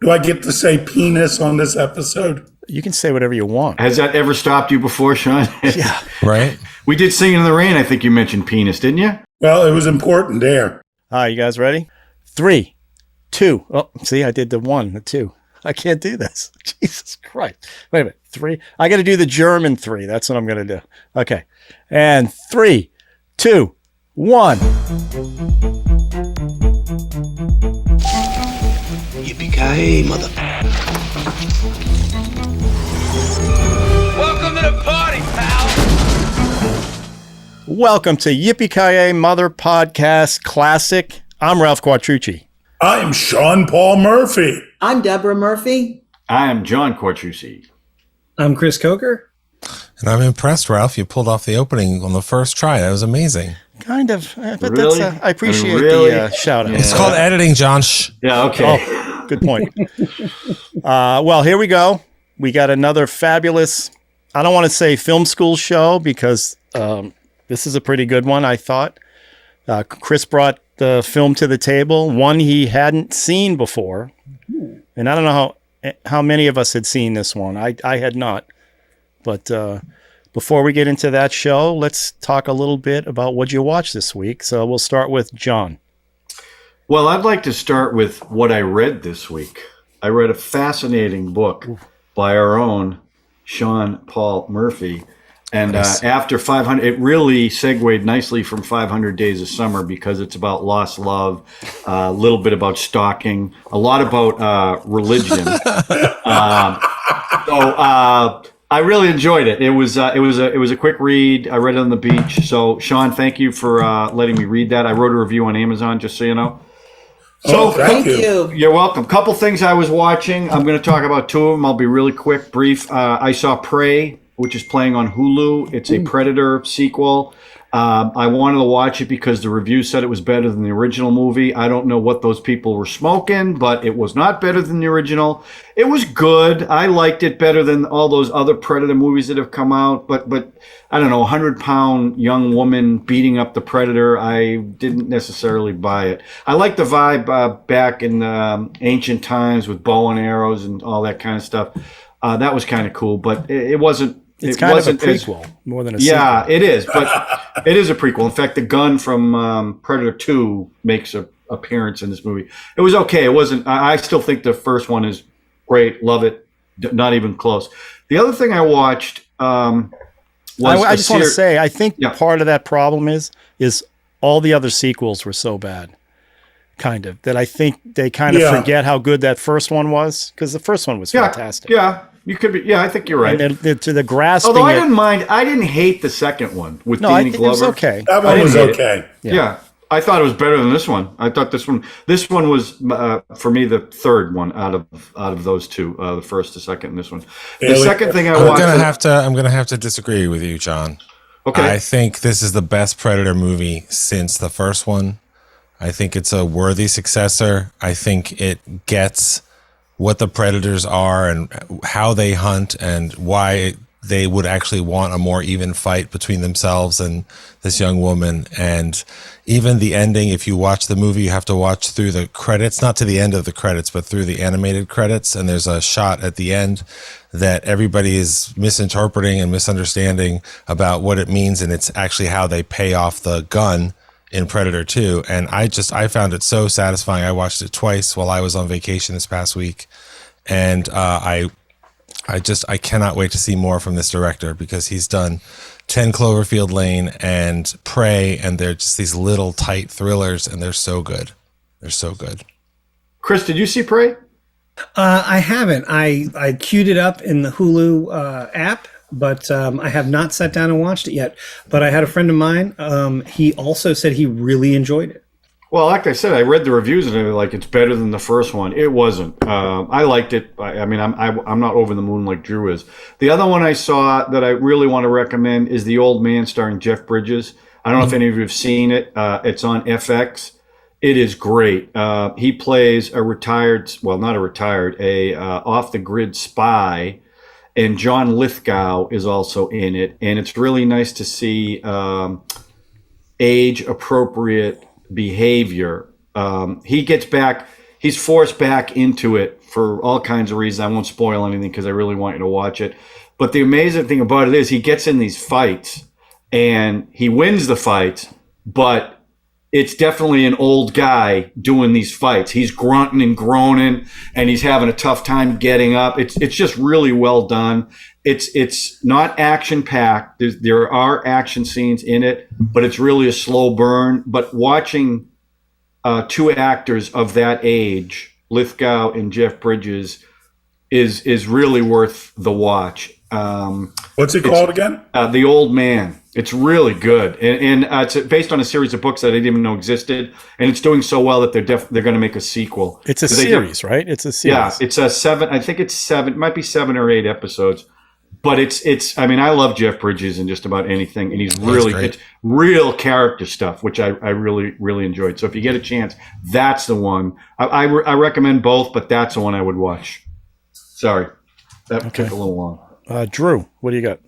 Do I get to say penis on this episode? You can say whatever you want. Has that ever stopped you before, Sean? Yeah. Right? We did Singing in the Rain. I think you mentioned penis, didn't you? Well, it was important there. All right, you guys ready? 3, 2. Oh, see, I did the 1, the 2. I can't do this. Jesus Christ. Wait a minute. 3. I got to do the German 3. That's what I'm going to do. Okay. And 3, 2, 1. Yippee-Ki-Yay, mother. Welcome to the party, pal. Welcome to Yippee-Ki-Yay Mother Podcast Classic. I'm Ralph Quattrucci. I'm Sean Paul Murphy. I'm Deborah Murphy. I am John Quattrucci. I'm Chris Coker. And I'm impressed, Ralph. You pulled off the opening on the first try. That was amazing. Kind of. But Really? I appreciate Really? the shout out. It's called editing, John. Shh. Yeah, okay. Oh, good point. Well, here we go. We got another fabulous, I don't want to say film school show because this is a pretty good one, I thought. Chris brought the film to the table, one he hadn't seen before. And I don't know how many of us had seen this one. I had not. But before we get into that show, let's talk a little bit about what you watched this week. So we'll start with John. Well, I'd like to start with what I read this week. I read a fascinating book by our own Sean Paul Murphy. And Nice. after 500, it really segued nicely from 500 Days of Summer because it's about lost love, a little bit about stalking, a lot about religion. I really enjoyed it. It was a quick read. I read it on the beach. So, Sean, thank you for letting me read that. I wrote a review on Amazon, just so you know. So, thank you. You're welcome. Couple things I was watching. I'm going to talk about two of them. I'll be really quick, brief. I saw Prey, which is playing on Hulu. It's a Predator sequel. I wanted to watch it because the review said it was better than the original movie. I don't know what those people were smoking, but it was not better than the original. It was good. I liked it better than all those other Predator movies that have come out. But I don't know, 100-pound young woman beating up the Predator, I didn't necessarily buy it. I like the vibe back in ancient times with bow and arrows and all that kind of stuff. That was kind of cool, but it wasn't. It's kind of a prequel more than a sequel. Yeah, it is, but it is a prequel. In fact, the gun from Predator 2 makes an appearance in this movie. It was okay. It wasn't. I still think the first one is great. Love it. Not even close. The other thing I watched was I just want to say, I think Yeah. part of that problem is all the other sequels were so bad, kind of, that I think they kind of Yeah. forget how good that first one was, because the first one was fantastic. Yeah, you could be. Yeah, I think you're right. And to the grasping Although I it- didn't mind. I didn't hate the second one with no, I Danny think it was Glover. okay. That one was didn't hate okay. Yeah. I thought it was better than this one. I thought this one was for me the third one out of those two, the first, the second, and this one. The Yeah, second thing I I'm watched. gonna have to disagree with you, John. Okay. I think this is the best Predator movie since the first one. I think it's a worthy successor. I think it gets what the Predators are and how they hunt and why they would actually want a more even fight between themselves and this young woman. And even the ending, if you watch the movie, you have to watch through the credits, not to the end of the credits, but through the animated credits. And there's a shot at the end that everybody is misinterpreting and misunderstanding about what it means. And it's actually how they pay off the gun in Predator 2. And I found it so satisfying. I watched it twice while I was on vacation this past week. And I cannot wait to see more from this director because he's done 10 Cloverfield Lane and Prey, and they're just these little tight thrillers, and they're so good. They're so good. Chris, did you see Prey? I haven't. I queued it up in the Hulu app, but I have not sat down and watched it yet. But I had a friend of mine. He also said he really enjoyed it. Well, like I said, I read the reviews and they're like it's better than the first one. It wasn't. I liked it. I'm not over the moon like Drew is. The other one I saw that I really want to recommend is The Old Man, starring Jeff Bridges. I don't know if any of you have seen it. It's on FX. It is great. He plays a off the grid spy, and John Lithgow is also in it. And it's really nice to see age appropriate behavior. He he's forced back into it for all kinds of reasons. I won't spoil anything because I really want you to watch it. But the amazing thing about it is he gets in these fights and he wins the fights, but it's definitely an old guy doing these fights. He's grunting and groaning, and he's having a tough time getting up. It's just really well done. It's not action packed. There are action scenes in it, but it's really a slow burn. But watching two actors of that age, Lithgow and Jeff Bridges, is really worth the watch. What's it called again? The Old Man. It's really good, and it's based on a series of books that I didn't even know existed, and it's doing so well that they're going to make a sequel. It's a series, right? It's a series. Yeah, it's a 7. I think it's 7. It might be 7 or 8 episodes, but it's. I mean, I love Jeff Bridges in just about anything, and he's really it's real character stuff, which I really enjoyed. So if you get a chance, that's the one. I recommend both, but that's the one I would watch. Sorry, that took a little long. Drew, what do you got?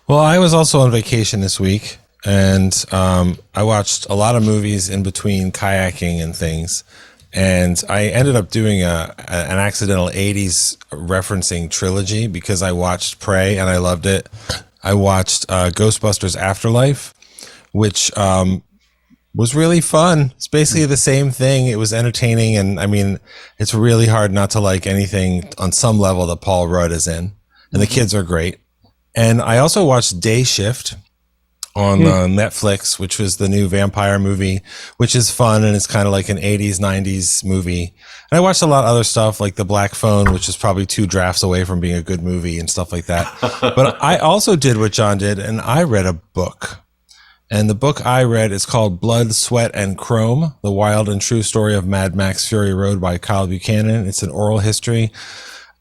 Well, I was also on vacation this week, and I watched a lot of movies in between kayaking and things. And I ended up doing an accidental 80s referencing trilogy because I watched Prey and I loved it. I watched Ghostbusters Afterlife, which was really fun. It's basically the same thing. It was entertaining, and I mean, it's really hard not to like anything on some level that Paul Rudd is in. And the kids are great. And I also watched Day Shift on Netflix, which was the new vampire movie, which is fun. And it's kind of like an 80s, 90s movie. And I watched a lot of other stuff like The Black Phone, which is probably 2 drafts away from being a good movie and stuff like that. But I also did what John did, and I read a book. And the book I read is called Blood, Sweat, and Chrome, The Wild and True Story of Mad Max Fury Road by Kyle Buchanan. It's an oral history.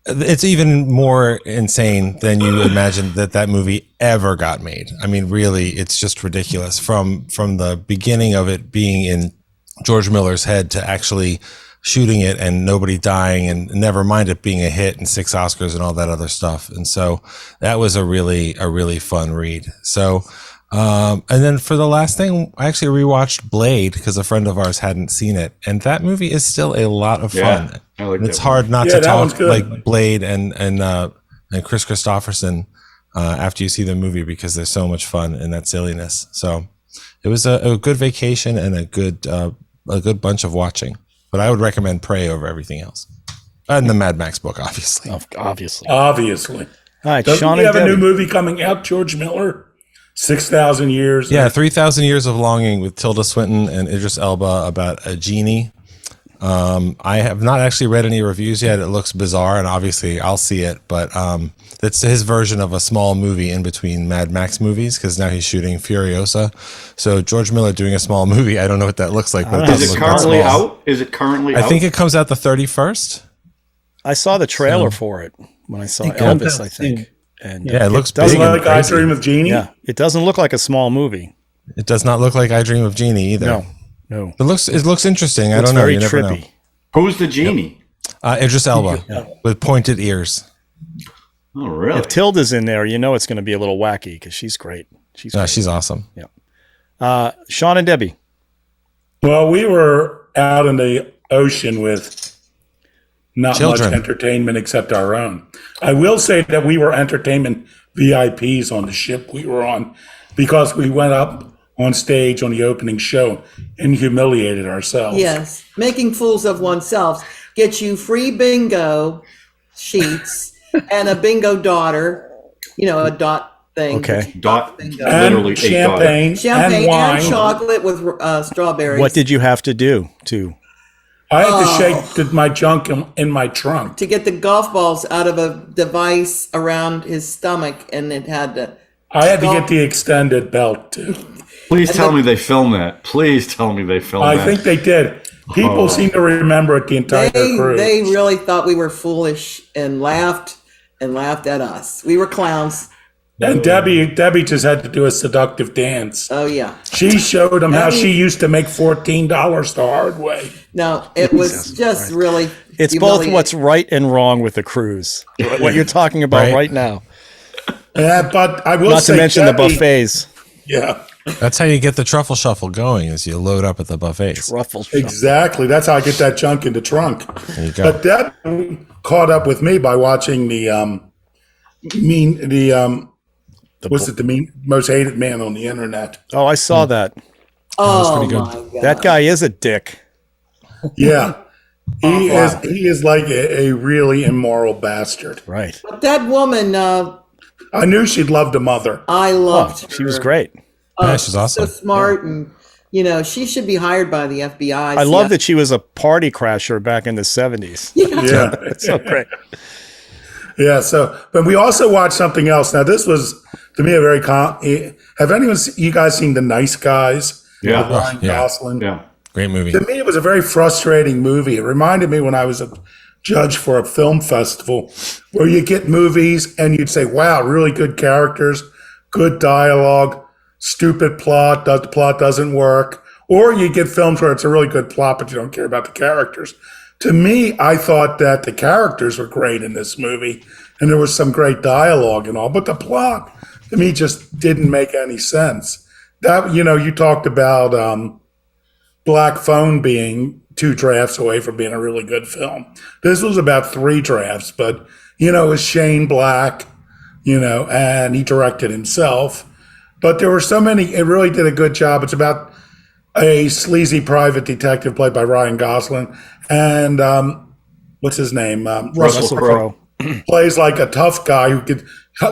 It's even more insane than you imagined that movie ever got made. I mean, really, it's just ridiculous from the beginning of it being in George Miller's head to actually shooting it and nobody dying, and never mind it being a hit and 6 Oscars and all that other stuff. And so that was a really fun read. So, and then for the last thing, I actually rewatched Blade because a friend of ours hadn't seen it. And that movie is still a lot of fun. Yeah. I like it's that hard not to that one's talk good. like Blade and Chris Christopherson after you see the movie because there's so much fun in that silliness. So it was a good vacation and a good bunch of watching. But I would recommend Prey over everything else, and the Mad Max book, obviously. Obviously. All right, Doesn't Sean he have and a new Debbie? movie coming out, George Miller? 6,000 Years. Yeah, 3,000 Years of Longing with Tilda Swinton and Idris Elba about a genie. I have not actually read any reviews yet. It looks bizarre, and obviously I'll see it, but it's his version of a small movie in between Mad Max movies because now he's shooting Furiosa. So George Miller doing a small movie, I don't know what that looks like, but it does Is it look that currently small. out? Is it currently out? I think it comes out the 31st. I saw the trailer for it when I saw It comes Elvis, out I think. soon. And Yeah, it looks doesn't big and Like I crazy. Dream of Jeannie? Yeah, it doesn't look like a small movie. It does not look like I Dream of Jeannie either. No. It looks interesting. I It's don't know. very You never trippy. know. Who's the genie? Idris Elba with pointed ears. Oh, really? If Tilda's in there, you know it's going to be a little wacky because she's great. She's No, great. she's awesome. Sean and Debbie. Well, we were out in the ocean with not Children. much entertainment except our own. I will say that we were entertainment VIPs on the ship we were on because we went up on stage on the opening show and humiliated ourselves. Yes, making fools of oneself gets you free bingo sheets and a bingo daughter, a dot thing. Okay. Dot. Bingo. Literally And a daughter. champagne, Champagne and wine. and chocolate with strawberries. What did you have to do to? I had to shake my junk in my trunk. to get the golf balls out of a device around his stomach, and it had to. I had to get the extended belt too. Please tell me they filmed that. Please tell me they filmed that. I think they did. People seem to remember it the entire cruise. They really thought we were foolish and laughed at us. We were clowns. And Debbie just had to do a seductive dance. Oh yeah. She showed them how Debbie- she used to make $14 the hard way. No, it was just really. It's both what's right and wrong with the cruise. What you're talking about right now. Yeah, but I will Not say to mention the Debbie- buffets. Yeah, That's how you get the truffle shuffle going, is you load up at the buffets. Truffle. Exactly. That's how I get that junk in the trunk. There you go. But that caught up with me by watching the most hated man on the internet. Oh, I saw that. Oh pretty good. my God. That guy is a dick. Yeah. He is like a really immoral bastard. Right. But that woman, I knew she'd love the mother. I loved her. She was great. Yeah, she's awesome. So smart, and she should be hired by the FBI. I love that she was a party crasher back in the 70s. Yeah. It's so great. Yeah. So, but we also watched something else. Now, this was to me a very have you guys seen The Nice Guys? Yeah. With Ryan Yeah. Gosling. Yeah. Great movie. To me, it was a very frustrating movie. It reminded me when I was a judge for a film festival where you get movies and you'd say, wow, really good characters, good dialogue, stupid plot, the plot doesn't work. Or you get films where it's a really good plot, but you don't care about the characters. To me, I thought that the characters were great in this movie and there was some great dialogue and all, but the plot to me just didn't make any sense. That, you talked about Black Phone being 2 drafts away from being a really good film. This was about 3 drafts, but, it was Shane Black, and he directed himself. But there were so many, it really did a good job. It's about a sleazy private detective played by Ryan Gosling. And what's his name? Russell Crowe. Plays like a tough guy who could,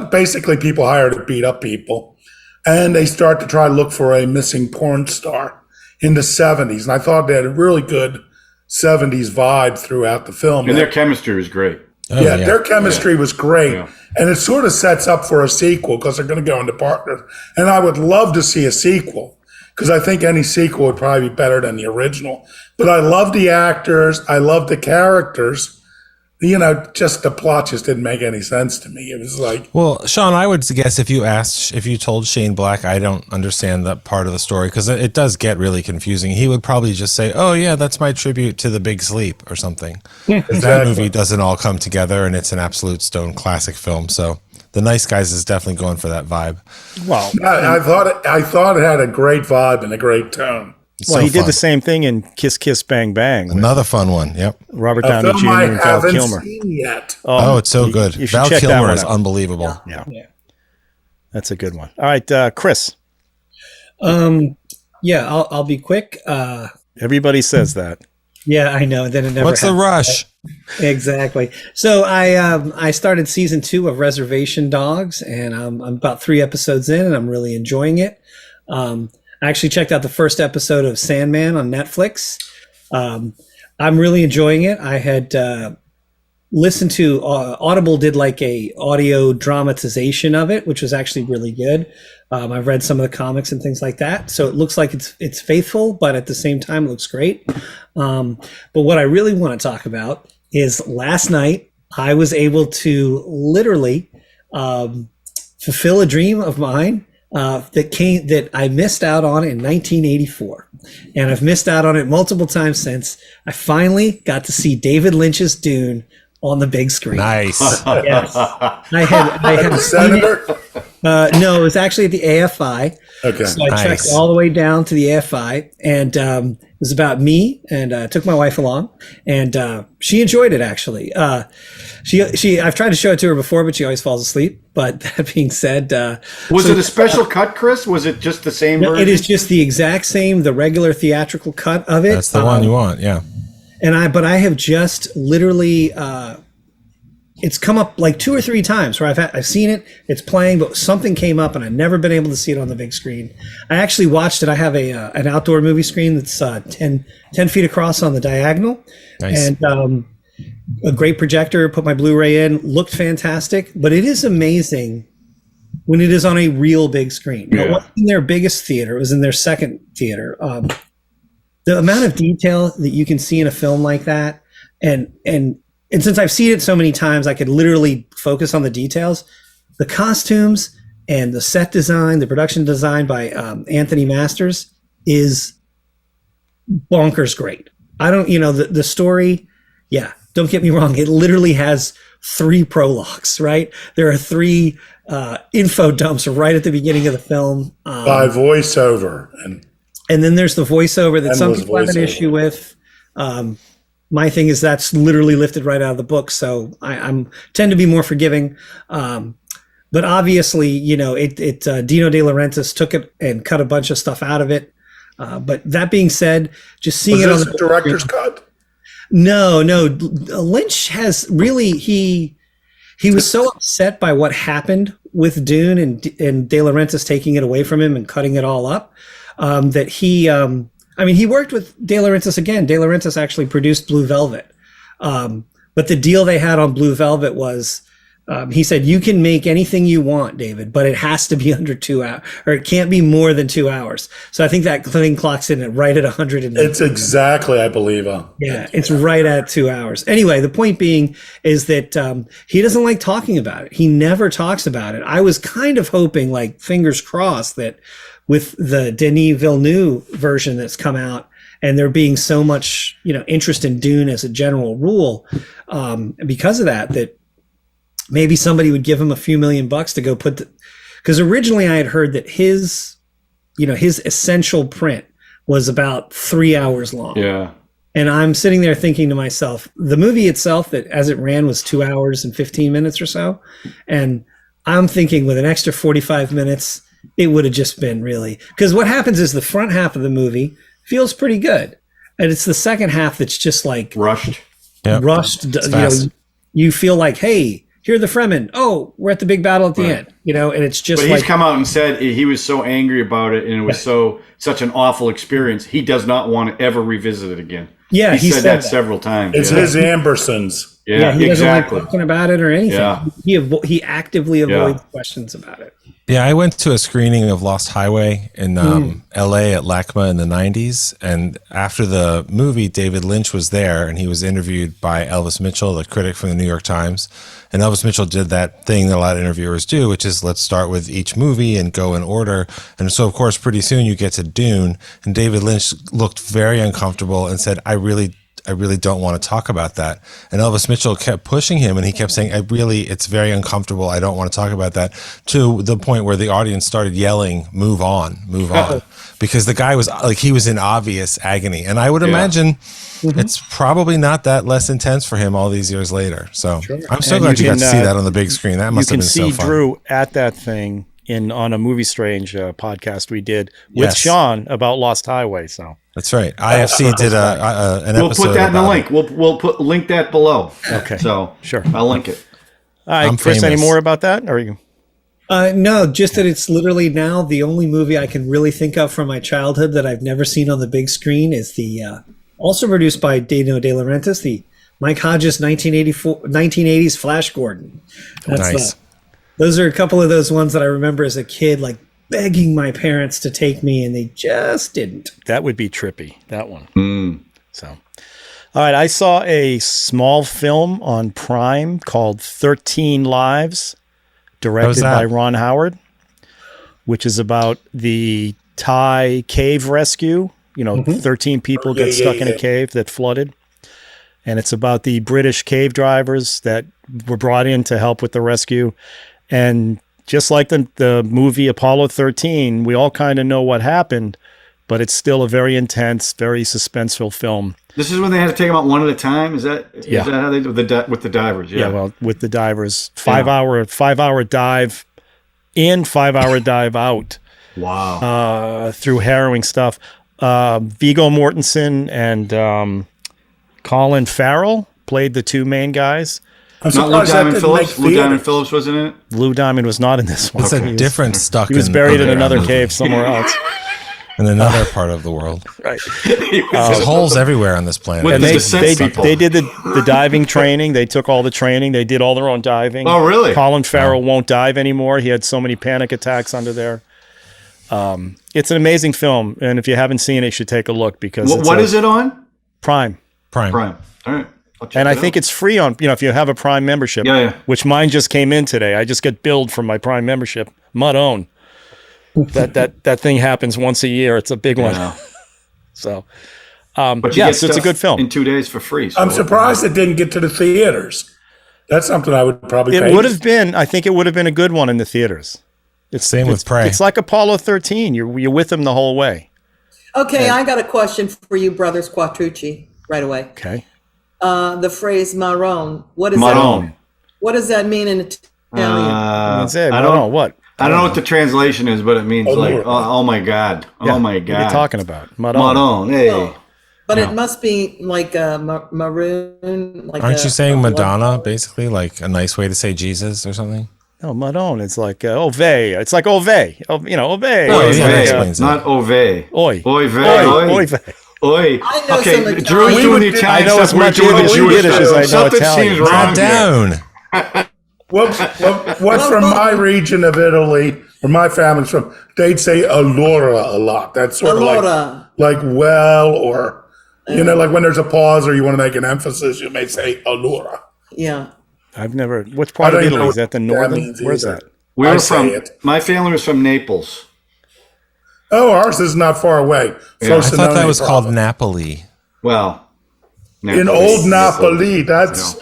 basically people hired to beat up people. And they start to try to look for a missing porn star in the 70s. And I thought they had a really good 70s vibe throughout the film. And their chemistry was great. Oh, Yeah, their chemistry was great. Yeah. And it sort of sets up for a sequel because they're going to go into partners. And I would love to see a sequel because I think any sequel would probably be better than the original. But I love the actors. I love the characters. Just the plot just didn't make any sense to me. It was like, Well, Sean, I would guess if you told Shane Black, I don't understand that part of the story because it does get really confusing. He would probably just say, "Oh yeah, that's my tribute to The Big Sleep" or something. That movie doesn't all come together, and it's an absolute stone classic film. So, The Nice Guys is definitely going for that vibe. Well, I thought it had a great vibe and a great tone. well, So he did fun. the same thing in Kiss Kiss Bang Bang with Another fun one. Yep. Robert A Downey film Jr. I and Val haven't Kilmer. seen yet. Oh, it's so good. You should Val check that Kilmer one is out. unbelievable. Yeah. That's a good one. All right, Chris. Yeah, I'll be quick. Everybody says that. Yeah, I know. Then it never. What's the happens. rush? Exactly. So I started season 2 of Reservation Dogs, and I'm about 3 episodes in, and I'm really enjoying it. I actually checked out the first episode of Sandman on Netflix. I'm really enjoying it. I had listened to Audible did like a audio dramatization of it, which was actually really good. I've read some of the comics and things like that, so it looks like it's faithful, but at the same time, it looks great. But what I really want to talk about is last night I was able to literally fulfill a dream of mine that I missed out on in 1984, and I've missed out on it multiple times since. I finally got to see David Lynch's Dune on the big screen. Nice. Yes, I had The seen it. Senator? No, it was actually at the AFI. Okay. So I Nice. trekked all the way down to the AFI, and it was about me, and I took my wife along, and she enjoyed it actually. I've tried to show it to her before, but she always falls asleep. But that being said, Was it a special cut, Chris? Was it just the same version? it is just the exact same, the regular theatrical cut of it. That's the one you want. Yeah. But I have just literally, it's come up like 2 or 3 times where I've seen it, it's playing, but something came up and I've never been able to see it on the big screen. I actually watched it. I have an outdoor movie screen that's 10 feet across on the diagonal. Nice. And a great projector, put my Blu-ray in, looked fantastic, but it is amazing when it is on a real big screen. Yeah. It wasn't in their biggest theater, it was in their second theater. The amount of detail that you can see in a film like that, and since I've seen it so many times, I could literally focus on the details. The costumes and the set design, the production design by Anthony Masters is bonkers great. I don't, the story, yeah, don't get me wrong, it literally has 3 prologues, right? There are 3 info dumps right at the beginning of the film. By voiceover. And then there's the voiceover that some Endless people have an voiceover. issue with. My thing is that's literally lifted right out of the book, so I'm tend to be more forgiving. But obviously, you know, Dino De Laurentiis took it and cut a bunch of stuff out of it. But that being said, just seeing Was it on this the a director's cut? No. Lynch has really he was so upset by what happened with Dune and De Laurentiis taking it away from him and cutting it all up that he. I mean, he worked with De Laurentiis again. De Laurentiis actually produced Blue Velvet, but the deal they had on Blue Velvet was. He said, you can make anything you want, David, but it has to be under 2 hours, or it can't be more than 2 hours. So I think that thing clocks in at right at 100. It's exactly, I believe. Yeah, it's right at 2 hours. Anyway, the point being is that he doesn't like talking about it. He never talks about it. I was kind of hoping, like, fingers crossed, that with the Denis Villeneuve version that's come out, and there being so much, you know, interest in Dune as a general rule, because of that maybe somebody would give him a few $1,000,000 to go put because originally I had heard that his essential print was about 3 hours long. Yeah. And I'm sitting there thinking to myself, the movie itself that as it ran was 2 hours and 15 minutes or so. And I'm thinking with an extra 45 minutes, it would have just been really, because what happens is the front half of the movie feels pretty good. And it's the second half that's just like Rushed. Yep. rushed. It's You know, fast. you feel like, hey, here are the Fremen. Oh, we're at the big battle at the end, you know, and it's just But like, he's come out and said he was so angry about it and it was such an awful experience. He does not want to ever revisit it again. yeah, he said that that. several times. It's his Ambersons. Yeah, He doesn't exactly. like talking about it or anything. Yeah. He actively avoids questions about it. Yeah, I went to a screening of Lost Highway in LA at LACMA in the 90s. And after the movie, David Lynch was there and he was interviewed by Elvis Mitchell, the critic from the New York Times. And Elvis Mitchell did that thing that a lot of interviewers do, which is let's start with each movie and go in order. And so, of course, pretty soon you get to Dune. And David Lynch looked very uncomfortable and said, I really don't want to talk about that. And Elvis Mitchell kept pushing him and he kept saying, it's very uncomfortable. I don't want to talk about that, to the point where the audience started yelling, move on, because the guy was like, he was in obvious agony. And I would imagine it's probably not that less intense for him all these years later. So I'm so glad you got to see that on the big screen. That must have been so fun. You can see Drew at that thing on a Movie Strange podcast we did with Sean about Lost Highway. So that's right. IFC did an episode. We'll put that in the link. We'll link that below. Okay. So sure, I'll link it. All right, I'm Chris, any famous. more about that? Or are you? No, just that it's literally now the only movie I can really think of from my childhood that I've never seen on the big screen is the also produced by Dino De Laurentiis, the Mike Hodges 1980s Flash Gordon. Nice. Those are a couple of those ones that I remember as a kid, like begging my parents to take me, and they just didn't. That would be trippy, that one. So, all right, I saw a small film on Prime called 13 Lives, directed by Ron Howard, which is about the Thai cave rescue. 13 people get stuck in a cave that flooded. And it's about the British cave drivers that were brought in to help with the rescue. And just like the movie Apollo 13, we all kind of know what happened, but it's still a very intense, very suspenseful film. This is when they had to take them out one at a time. Is that how they do with the divers? Yeah, well, with the divers, 5 hour dive in, 5 hour dive out. Wow. Through harrowing stuff. Viggo Mortensen and Colin Farrell played the two main guys. Not Lou Diamond Phillips. Lou Diamond Phillips wasn't in it. Lou Diamond was not in this one. It's a different stuck. He was buried in another cave somewhere else. In another part of the world. Right. There's holes everywhere on this planet. And they did the diving training. They took all the training. They did all their own diving. Oh, really? Colin Farrell won't dive anymore. He had so many panic attacks under there. It's an amazing film. And if you haven't seen it, you should take a look because what is it on? Prime. All right. And I think it's free on, if you have a Prime membership, which mine just came in today. I just get billed for my Prime membership. Mud own. That thing happens once a year. It's a big one. So, But you yes, get it's a stuff good film. in 2 days for free. So I'm surprised it didn't get to the theaters. That's something I would probably It pay. would have been. I think it would have been a good one in the theaters. It's Same with Prey. It's like Apollo 13. You're with him the whole way. Okay, I got a question for you, brothers Quattrucci, right away. Okay. The phrase marron. What is Marron. that? What does that mean in Italian? That's it. I don't know don't what. I don't know what the translation is, but it means like, Lord. oh my God. Yeah, Oh my What are God. you talking about? Madonna. Maron, hey. Oh, but it must be like a maroon. Like Aren't you saying a Madonna, basically? Like a nice way to say Jesus or something? No, Madonna. It's like Ove. It's like Ove. Ove. Oy yeah, vey, that explains it. not ove. Oi. Oy vey. Oi. Oi. Vey. Oi. I know Okay, some Drew's Italian. doing the I Italian know stuff. as We're much doing the English Jewish as I stuff. know Something Italian. seems wrong Not here. down. What's from my region of Italy, where my family's from, they'd say allora a lot. That's sort of Allora. like well, or, like when there's a pause or you want to make an emphasis, you may say allora. Yeah. I've never. Which part I of don't Italy know is that? The what that northern? means Where's either. that? We I were say from, it. my family was from Naples. Oh, ours is not far away. I thought that Frosinone was called province. Napoli. Well, In old Napoli. That's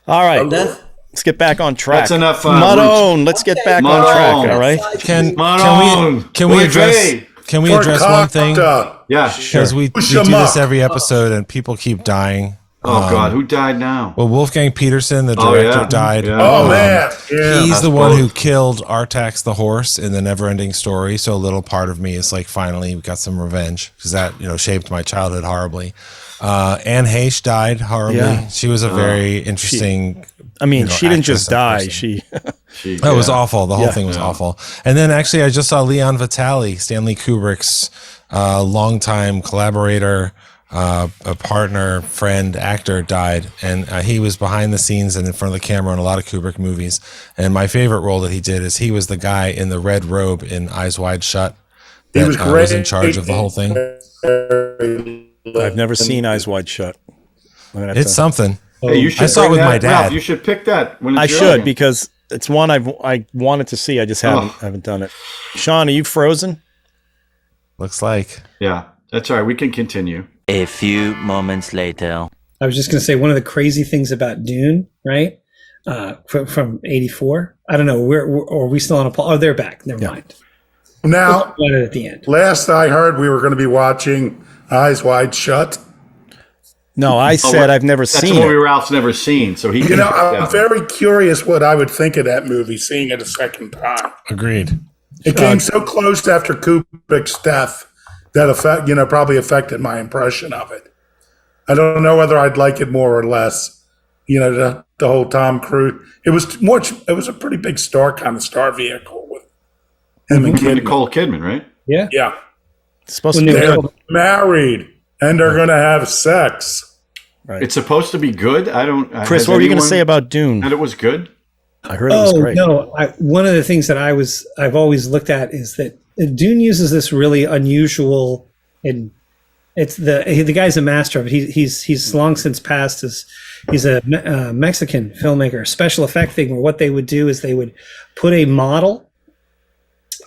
All right. That's Let's get back on track. That's enough, Madone. Let's get back on track. Madone. All right. Maron. Can we Oy address vey. one thing? Porcata. Yeah. Because we do Shamuk. this every episode and people keep dying. Oh God, who died now? Well, Wolfgang Peterson, the Oh, director, yeah. died. Yeah. Oh, man. Yeah. He's the That's one both. who killed Artax the horse in the Neverending Story. So a little part of me is like, finally, we got some revenge because that shaped my childhood horribly. Anne Heche died horribly. Yeah. She was a very interesting. I mean, she didn't actress just and die. person. She. That was awful. The whole Yeah. thing was awful. And then actually, I just saw Leon Vitali, Stanley Kubrick's longtime collaborator, a partner, friend, actor, died. And he was behind the scenes and in front of the camera in a lot of Kubrick movies. And my favorite role that he did is he was the guy in the red robe in Eyes Wide Shut. He That was was great. in charge of the whole thing. I've never seen Eyes Wide Shut. I'm gonna have It's to- something. Hey, you should I saw it bring with my that- dad. Ralph, you should pick that. When I it's should your- because it's one I wanted to see. I just haven't done it. Sean, are you frozen? Looks like. Yeah, that's all right. We can continue. A few moments later. I was just going to say one of the crazy things about Dune, right? From '84. I don't know. Are we still on a poll? Oh, they're back. Never mind. Now, Got it at the end. last I heard, we were going to be watching Eyes Wide Shut. No, I said I've never That's seen a movie it. Ralph's never seen, so he can. I'm very curious what I would think of that movie, seeing it a second time. Agreed. It came so close after Kubrick's death that probably affected my impression of it. I don't know whether I'd like it more or less. The whole Tom Cruise. It was a pretty big star vehicle with him and And Kidman. Nicole Kidman, right? Yeah. Yeah, It's supposed When to be they they're good. married and they're going to have sex. It's supposed to be good. I don't. Chris, has what were you going to anyone say about Dune? That it was good. I heard it was Oh great. no! One of the things that I've always looked at is that Dune uses this really unusual, and it's the guy's a master of it. He's long since passed. He's a Mexican filmmaker, a special effect thing where what they would do is they would put a model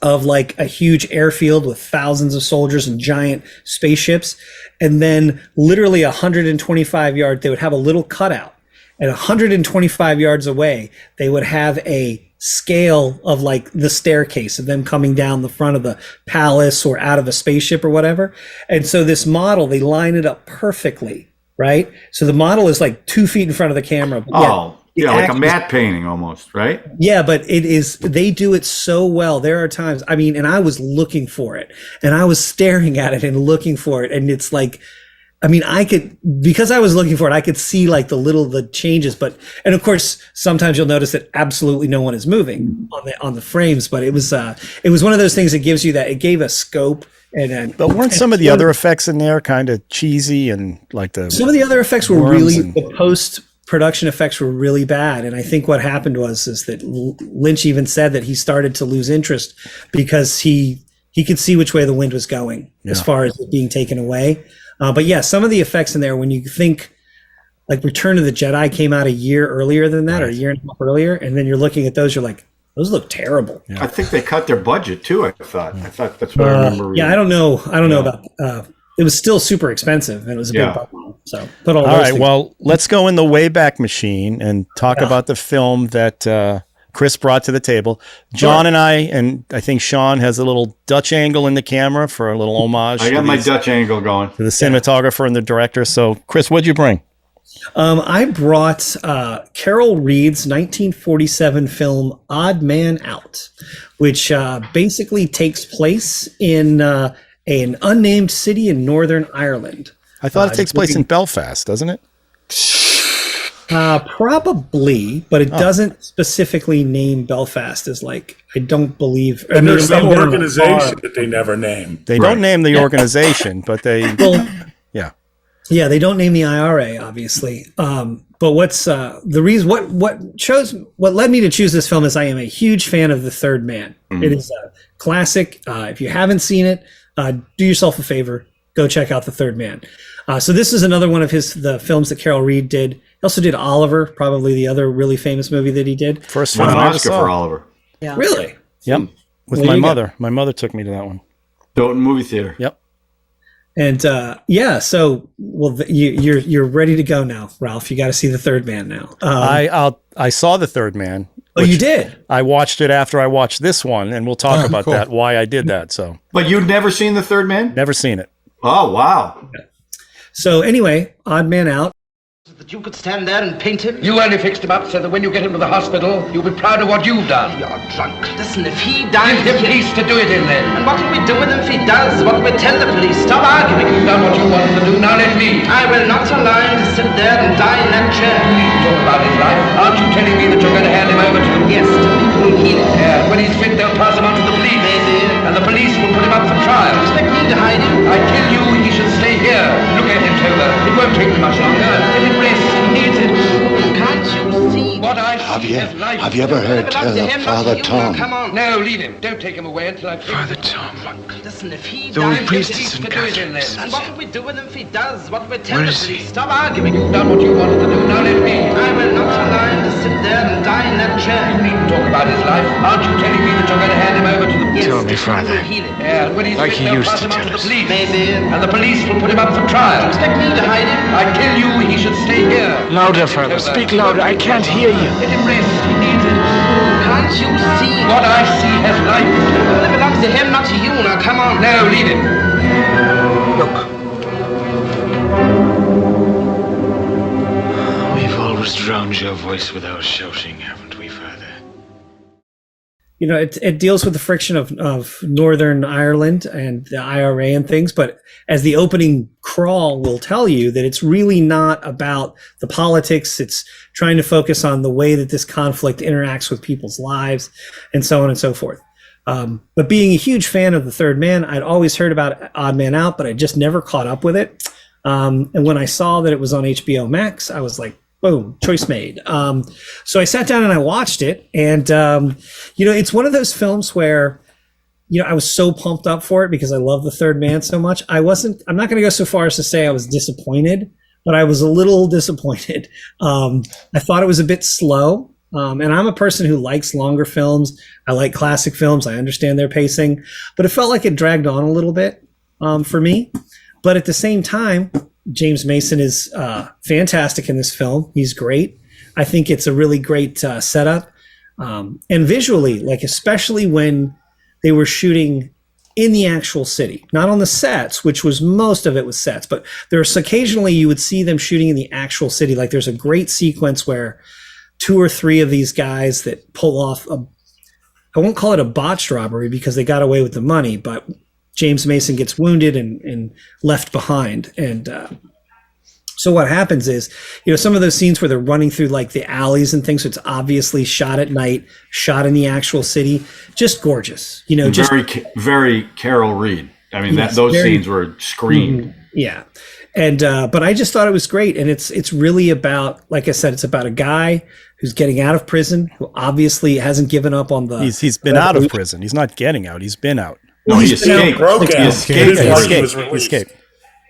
of like a huge airfield with thousands of soldiers and giant spaceships, and then literally 125 yards they would have a little cutout, and 125 yards away they would have a scale of like the staircase of them coming down the front of the palace or out of a spaceship or whatever. And so this model, they line it up perfectly, right? So the model is like 2 feet in front of the camera. But the like a actors- matte painting almost, right? Yeah, but they do it so well. There are times, and I was looking for it and I was staring at it and looking for it. And it's like, because I was looking for it, I could see like the changes, and of course, sometimes you'll notice that absolutely no one is moving on the frames, but it was one of those things that gives you that, it gave a scope. But weren't some of the other effects in there kind of cheesy and like some of the other effects were worms the post-production effects were really bad. And I think what happened is that Lynch even said that he started to lose interest because he could see which way the wind was going as far as it being taken away. But yeah, some of the effects in there, when you think like Return of the Jedi came out a year earlier than that, or a year and a half earlier, and then you're looking at those, you're like, those look terrible. I think they cut their budget too. I thought that's what I remember. Yeah, I don't know about it was still super expensive, and it was a big bummer. So, but all right, things- well, let's go in the Wayback Machine and talk about the film that Chris brought to the table. John and I think Sean has a little Dutch angle in the camera for a little homage. I got my Dutch angle going. To the cinematographer and the director. So, Chris, what'd you bring? I brought Carol Reed's 1947 film Odd Man Out, which basically takes place in an unnamed city in Northern Ireland. I thought it takes place in Belfast, doesn't it? Probably, but it doesn't specifically name Belfast as like, I don't believe. And there's some organization that they never name. They don't name the organization, but they, yeah, they don't name the IRA, obviously. But what's the reason? What led me to choose this film is I am a huge fan of The Third Man. It is a classic. If you haven't seen it, do yourself a favor, go check out The Third Man. So this is another one of the films that Carol Reed did. He also did Oliver, probably the other really famous movie that he did. First Won film an I ever Oscar saw. for Oliver. Yeah. Really? Yep. With There my you go. mother. My mother took me to that one. Doton movie theater. Yep. And so you're ready to go now, Ralph. You got to see The Third Man now. I saw The Third Man. Oh, you did? I watched it after I watched this one, and we'll talk about cool. that, why I did that. So But you'd never seen The Third Man? never seen it. Oh, wow. So anyway, Odd Man Out. That you could stand there and paint him? You only fixed him up so that when you get him to the hospital, you'll be proud of what you've done. You're drunk. Listen, if he dies... Give him peace to do it in then. And what will we do with him if he does? What will we tell the police? Stop arguing. You've done what you wanted to do, now let me. I will not allow him to sit there and die in that chair. Please talk about his life. Aren't you telling me that you're going to hand him over to them? Yes, to people who heal him. Yeah, when he's fit, they'll pass him on to the police. Maybe. And the police will put him up for trial. Expect me to hide him? I tell you, he should stay here. Look at him, Tober. It won't take me much longer. Let him rest. He needs it. Can't you see? What I see is life. Have you ever heard tell of Father Tom? Come on. No, leave him. Don't take him away until I've Father Tom. Listen, if he The old dies... priest give at peace St. to do it in Catherine's. then. And what will we do with him if he does? What will we tell Where the is he? police? Stop arguing. You've done what you wanted to do, now let me. I will not allow him to sit there and die in that chair. You needn't talk about his life. Aren't you telling me that you're going to hand him over to the Yes, Tell me, to Father. people who heal him. Yeah, and when he's Like fit, he they'll used pass to him on tell to the us. police. Maybe. And the police will put him up for trial. Expect me to hide him? I tell you, he should stay here. Louder, Father. Speak louder. I can't hear you. Let him rest. He needs it. Can't you see? What I see has life. Well, it belongs to him, not to you. Now, come on. No, leave him. Look. We've always drowned your voice with our shouting, haven't we, Father? You know, it deals with the friction of Northern Ireland and the IRA and things, but as the opening crawl will tell you, that it's really not about the politics. It's trying to focus on the way that this conflict interacts with people's lives and so on and so forth. But being a huge fan of The Third Man, I'd always heard about Odd Man Out, but I just never caught up with it. And when I saw that it was on HBO Max, I was like, boom, choice made. So I sat down and I watched it. And, it's one of those films where, I was so pumped up for it because I love The Third Man so much. I'm not going to go so far as to say I was disappointed, but I was a little disappointed. I thought it was a bit slow. And I'm a person who likes longer films. I like classic films. I understand their pacing, but it felt like it dragged on a little bit for me. But at the same time, James Mason is fantastic in this film. He's great. I think it's a really great setup. And visually, like especially when they were shooting in the actual city, not on the sets, which was most of it was sets, but there's occasionally you would see them shooting in the actual city. Like there's a great sequence where 2 or 3 of these guys that pull off I won't call it a botched robbery because they got away with the money, but James Mason gets wounded and left behind. And so what happens is, some of those scenes where they're running through like the alleys and things, so it's obviously shot at night, shot in the actual city, just gorgeous. Just Very Carol Reed. I mean, Yes, those very- scenes were screened. Yeah. And but I just thought it was great. And it's really about, like I said, it's about a guy who's getting out of prison, who obviously hasn't given up on the He's been out of prison. He's not getting out. He's been out. No, he he's been out. escaped. Broke He out. escaped. His body was released. Escape.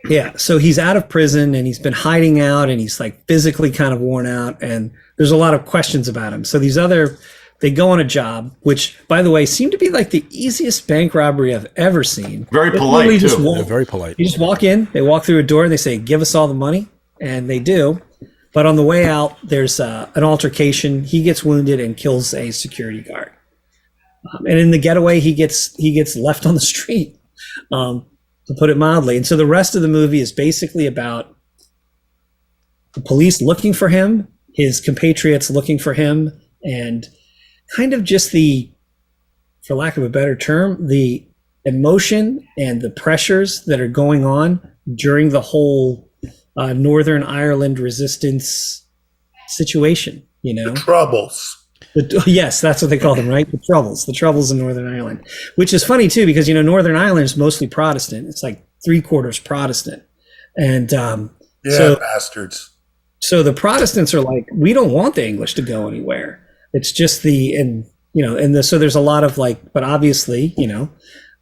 Yeah, so he's out of prison and he's been hiding out and he's like physically kind of worn out and there's a lot of questions about him. So these other They go on a job, which, by the way, seemed to be like the easiest bank robbery I've ever seen. Very They polite, literally too. They're very polite. You just walk in, they walk through a door, and they say, "Give us all the money," and they do. But on the way out, there's an altercation. He gets wounded and kills a security guard. And in the getaway, he gets left on the street, to put it mildly. And so the rest of the movie is basically about the police looking for him, his compatriots looking for him, and kind of just for lack of a better term, the emotion and the pressures that are going on during the whole Northern Ireland resistance situation, The Troubles. Yes, that's what they call them, right? The Troubles in Northern Ireland, which is funny too, because, Northern Ireland is mostly Protestant. It's like 3/4 Protestant. And Bastards. So the Protestants are like, we don't want the English to go anywhere. It's just so there's a lot of but obviously,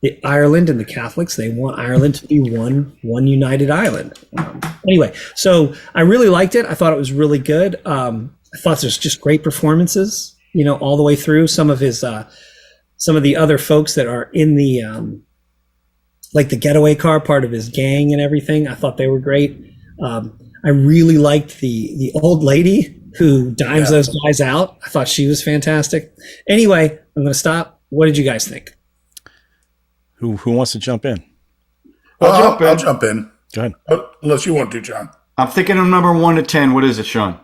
the Ireland and the Catholics, they want Ireland to be one united Ireland. Anyway, so I really liked it. I thought it was really good. I thought there's just great performances, all the way through. Some of the other folks that are in the, the getaway car, part of his gang and everything. I thought they were great. I really liked the old lady who dimes those guys out. I thought she was fantastic. Anyway, I'm going to stop. What did you guys think? Who wants to jump in? I'll jump in. Go ahead. Unless you want to, John. I'm thinking of number 1 to 10. What is it, Sean?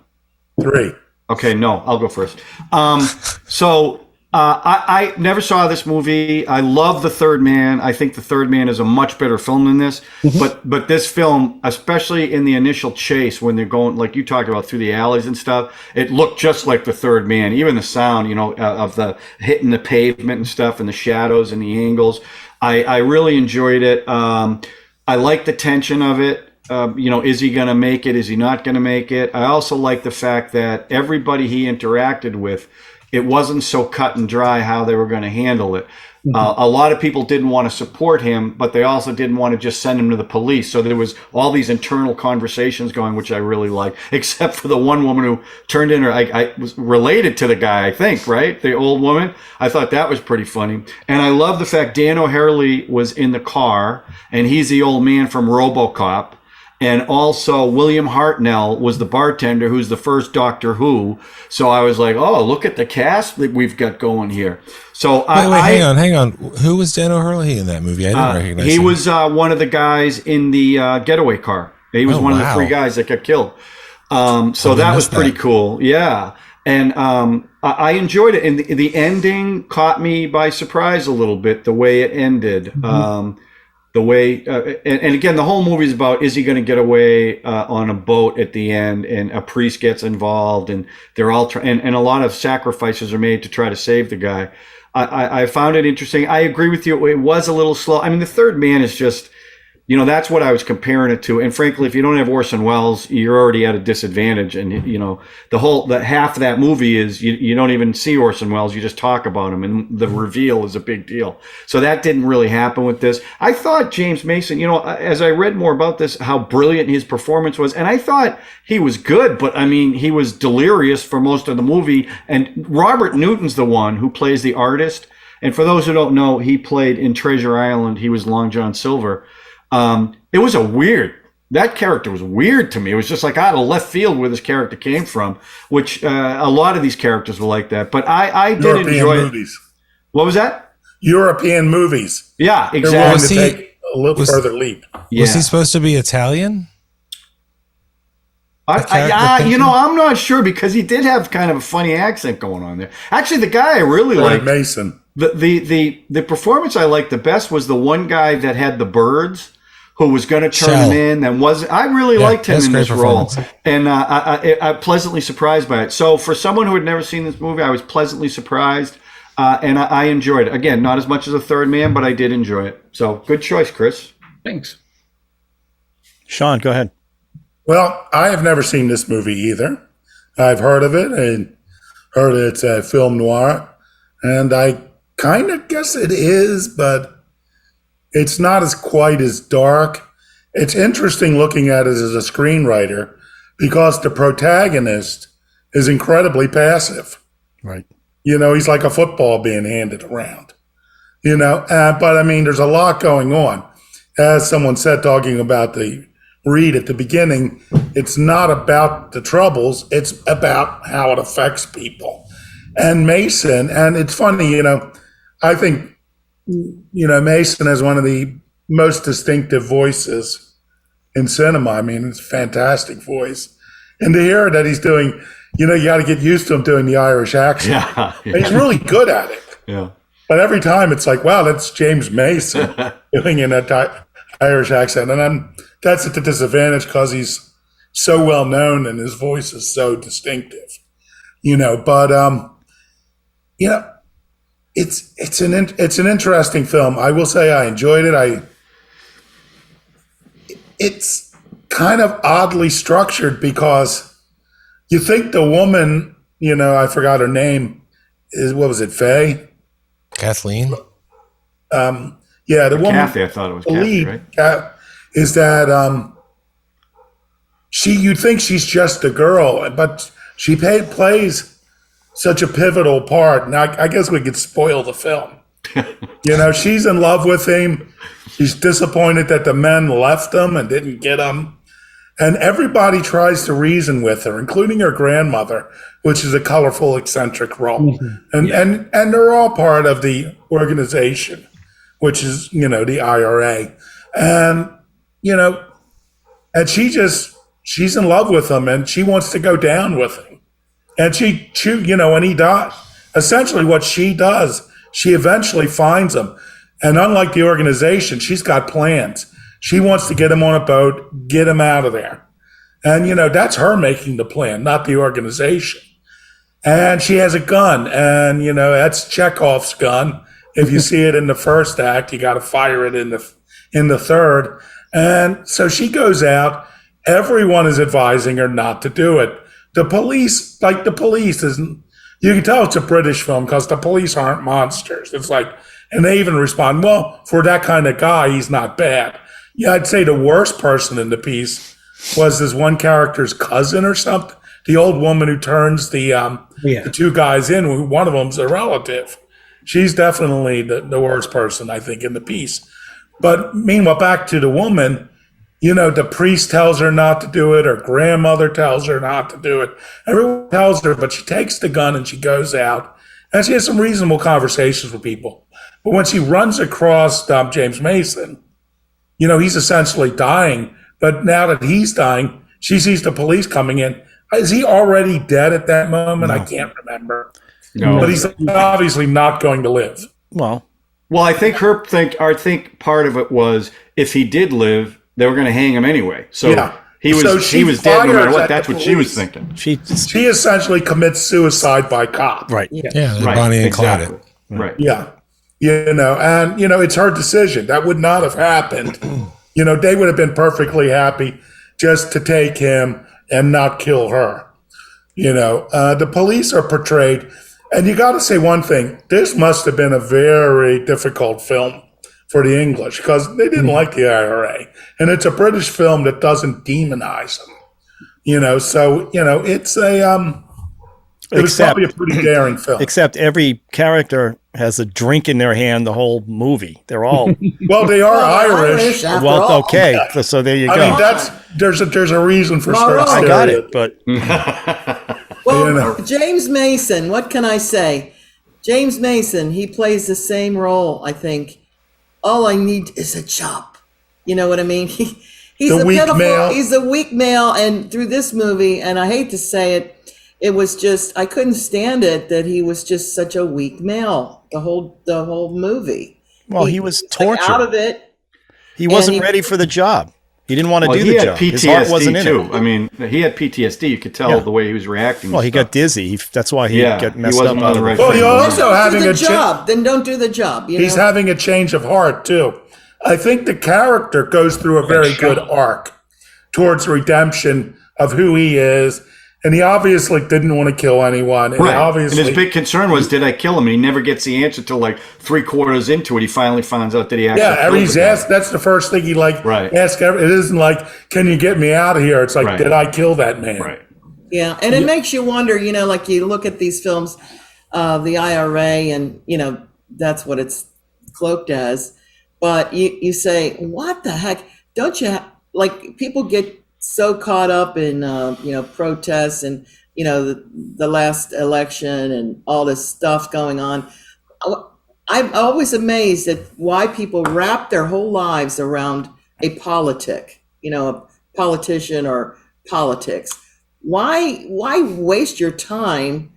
3. Okay, no, I'll go first. I never saw this movie. I love The Third Man. I think The Third Man is a much better film than this. Mm-hmm. But this film, especially in the initial chase when they're going, like you talked about, through the alleys and stuff, it looked just like The Third Man. Even the sound, of the hitting the pavement and stuff, and the shadows and the angles. I really enjoyed it. I like the tension of it. Is he going to make it? Is he not going to make it? I also like the fact that everybody he interacted with, it wasn't so cut and dry how they were going to handle it. Mm-hmm. A lot of people didn't want to support him, but they also didn't want to just send him to the police. So there was all these internal conversations going, which I really liked, except for the one woman who turned in her, I was related to the guy, I think, right? The old woman. I thought that was pretty funny. And I love the fact Dan O'Harley was in the car, and he's the old man from RoboCop. And also William Hartnell was the bartender who's the first Doctor Who. So I was like, oh, look at the cast that we've got going here. So hang on. Who was Dan O'Harley in that movie? I didn't recognize him. He was one of the guys in the getaway car. He was one of the 3 guys that got killed. So that was pretty cool. Yeah. And I enjoyed it. And the ending caught me by surprise a little bit, the way it ended. Mm-hmm. The way, and again, the whole movie is about, is he going to get away on a boat at the end, and a priest gets involved, and they're all, and a lot of sacrifices are made to try to save the guy. I found it interesting. I agree with you. It was a little slow. I mean, The Third Man is just, that's what I was comparing it to. And frankly, if you don't have Orson Welles, you're already at a disadvantage. And, the half of that movie is you don't even see Orson Welles. You just talk about him. And the reveal is a big deal. So that didn't really happen with this. I thought James Mason, as I read more about this, how brilliant his performance was. And I thought he was good, but I mean, he was delirious for most of the movie. And Robert Newton's the one who plays the artist. And for those who don't know, he played in Treasure Island. He was Long John Silver. It was that character was weird to me. It was just like out of left field where this character came from, which a lot of these characters were like that. But I did enjoy movies. It. What was that? European movies. Yeah, exactly. They're willing to take a little further leap. Yeah. Was he supposed to be Italian? I'm not sure, because he did have kind of a funny accent going on there. Actually, the guy I really liked, Mason. The performance I liked the best was the one guy that had the birds, who was going to turn him in and wasn't. I really liked him in this role, and I'm pleasantly surprised by it. So for someone who had never seen this movie, I was pleasantly surprised, and I enjoyed it. Again, not as much as The Third Man, but I did enjoy it. So good choice, Chris. Thanks. Sean, go ahead. Well, I have never seen this movie either. I've heard of it and heard it's a film noir, and I kind of guess it is, but it's not as quite as dark. It's interesting looking at it as a screenwriter, because the protagonist is incredibly passive. Right. He's like a football being handed around. But I mean, there's a lot going on. As someone said, talking about the read at the beginning, it's not about the troubles, it's about how it affects people. And Mason, and it's funny, I think, Mason has one of the most distinctive voices in cinema. I mean, it's a fantastic voice. And to hear that he's doing, you got to get used to him doing the Irish accent. Yeah. He's really good at it. Yeah. But every time it's like, wow, that's James Mason doing in that Irish accent. And that's at the disadvantage because he's so well known and his voice is so distinctive, but, it's an interesting film. I will say I enjoyed it. It's kind of oddly structured because you think the woman, I forgot her name, what was it, Faye? Kathleen? The woman. Kathy, I thought it was Kathy, right? Is that you'd think she's just a girl, but she plays such a pivotal part. And I guess we could spoil the film. She's in love with him. She's disappointed that the men left him and didn't get him. And everybody tries to reason with her, including her grandmother, which is a colorful, eccentric role. And they're all part of the organization, which is, the IRA. And, and she's in love with him and she wants to go down with him. And she when he died, essentially what she does, she eventually finds him. And unlike the organization, she's got plans. She wants to get him on a boat, get him out of there. And, that's her making the plan, not the organization. And she has a gun, and, that's Chekhov's gun. If you see it in the first act, you got to fire it in the third. And so she goes out. Everyone is advising her not to do it. The police isn't, you can tell it's a British film because the police aren't monsters. It's like, and they even respond, well, for that kind of guy, he's not bad. Yeah, I'd say the worst person in the piece was this one character's cousin or something. The old woman who turns the two guys in, one of them's a relative. She's definitely the worst person, I think, in the piece. But meanwhile, back to the woman, the priest tells her not to do it. Her grandmother tells her not to do it. Everyone tells her, but she takes the gun and she goes out. And she has some reasonable conversations with people. But when she runs across James Mason, he's essentially dying. But now that he's dying, she sees the police coming in. Is he already dead at that moment? No. I can't remember. No. But he's obviously not going to live. Well, I think I think part of it was if he did live, they were going to hang him anyway. So he was dead no matter what. That's what she was thinking. She essentially commits suicide by cop. Right. Yeah. Bonnie and Clyde it. Right. Yeah. And it's her decision. That would not have happened. They would have been perfectly happy just to take him and not kill her. The police are portrayed, and you got to say one thing. This must have been a very difficult film for the English because they didn't like the IRA. And it's a British film that doesn't demonize them. So, it's it was probably a pretty daring film. Except every character has a drink in their hand the whole movie. They're all well, they are Irish. Well, okay, so there you go. I mean, there's a reason for certain. I got it, but well, James Mason. What can I say? James Mason. He plays the same role. I think. All I need is a job. You know what I mean? He's a weak male. He's a weak male, and through this movie, and I hate to say it. It was just, I couldn't stand it that he was just such a weak male the whole movie. Well, he was tortured. Out of it. He wasn't ready for the job. He didn't want to do the job. He had PTSD too. I mean, he had PTSD. You could tell the way he was reacting. Well, he got dizzy. That's why he got messed up. Well, he also having a job. Then don't do the job. He's having a change of heart too. I think the character goes through a very good arc towards redemption of who he is. And he obviously didn't want to kill anyone. And and his big concern was, did I kill him? And he never gets the answer till like 3/4 into it. He finally finds out that he actually killed he's asked. That's the first thing he asks. It isn't like, can you get me out of here? It's like, did I kill that man? Right. Yeah, and it makes you wonder, like you look at these films, the IRA, and that's what it's cloaked as. But you say, what the heck? Don't you like people get so caught up in protests and the last election and all this stuff going on. I'm always amazed at why people wrap their whole lives around a politic, a politician or politics. Why waste your time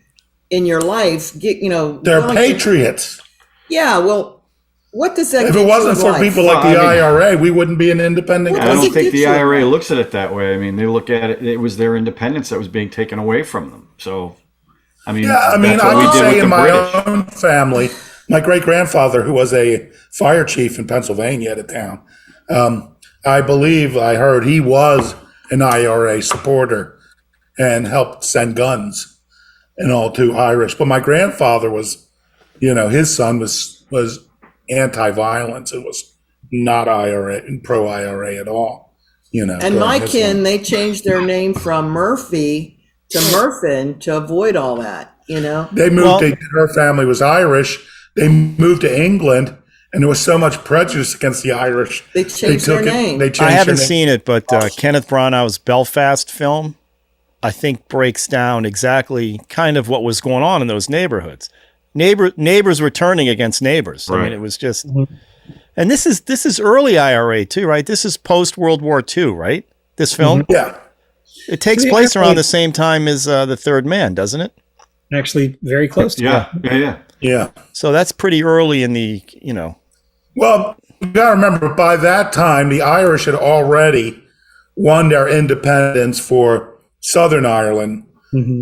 in your life? They're patriots. Yeah, well, what does that? If it wasn't for people like the IRA, we wouldn't be an independent. I don't think the IRA looks at it that way. I mean, they look at it. It was their independence that was being taken away from them. So, I mean, I would say in my own family, my great grandfather, who was a fire chief in Pennsylvania at a town, I believe I heard he was an IRA supporter and helped send guns and all to Irish. But my grandfather was, his son was anti-violence. It was not IRA, pro-IRA at all. And my kin, they changed their name from Murphy to Murphin to avoid all that. They moved. Her family was Irish. They moved to England, and there was so much prejudice against the Irish. They changed their name. I haven't seen it, but Kenneth Branagh's Belfast film, I think, breaks down exactly kind of what was going on in those neighborhoods. Neighbors were turning against neighbors. Right. I mean, it was just, and this is early IRA too, right? This is post World War II, right? This film, yeah, it takes place around the same time as The Third Man, doesn't it? Actually, very close to it. Yeah. So that's pretty early in the, Well, you got to remember, by that time, the Irish had already won their independence for Southern Ireland,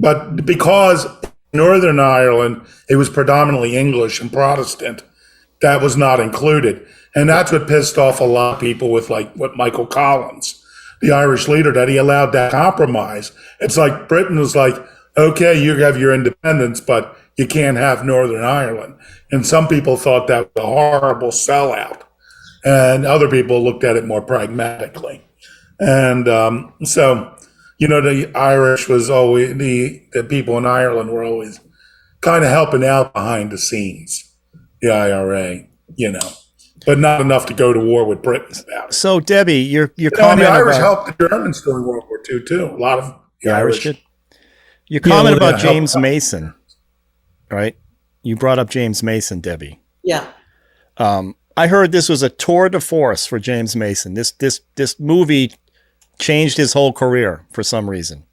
but because Northern Ireland, it was predominantly English and Protestant, that was not included. And that's what pissed off a lot of people with what Michael Collins, the Irish leader, that he allowed that compromise. It's like Britain was like, okay, you have your independence, but you can't have Northern Ireland. And some people thought that was a horrible sellout. And other people looked at it more pragmatically. And the Irish was always, the people in Ireland were always kind of helping out behind the scenes, the IRA, but not enough to go to war with Britain about it. So, Debbie, your comment the Irish about helped the Germans during World War II, too. A lot of the Irish did. Your comment about James Mason, right? You brought up James Mason, Debbie. Yeah. I heard this was a tour de force for James Mason. This movie changed his whole career for some reason.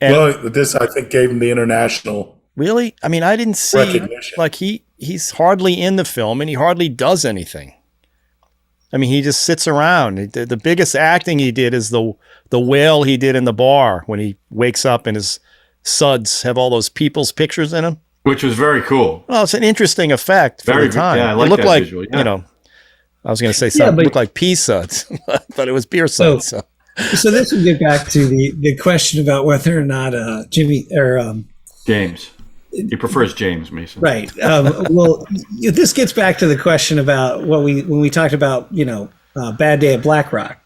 And this, I think, gave him the international. Really? I mean, I didn't see recognition. He's hardly in the film and he hardly does anything. I mean, he just sits around. The biggest acting he did is the wail he did in the bar when he wakes up and his suds have all those people's pictures in them. Which was very cool. Well, it's an interesting effect for the time. Yeah, I like it looked that like, visual, yeah. I was going to say something. It looked like pea suds, but it was beer suds. So this would get back to the question about whether or not Jimmy or James. He prefers James Mason. Right. Well, this gets back to the question about when we talked about, Bad Day at Black Rock.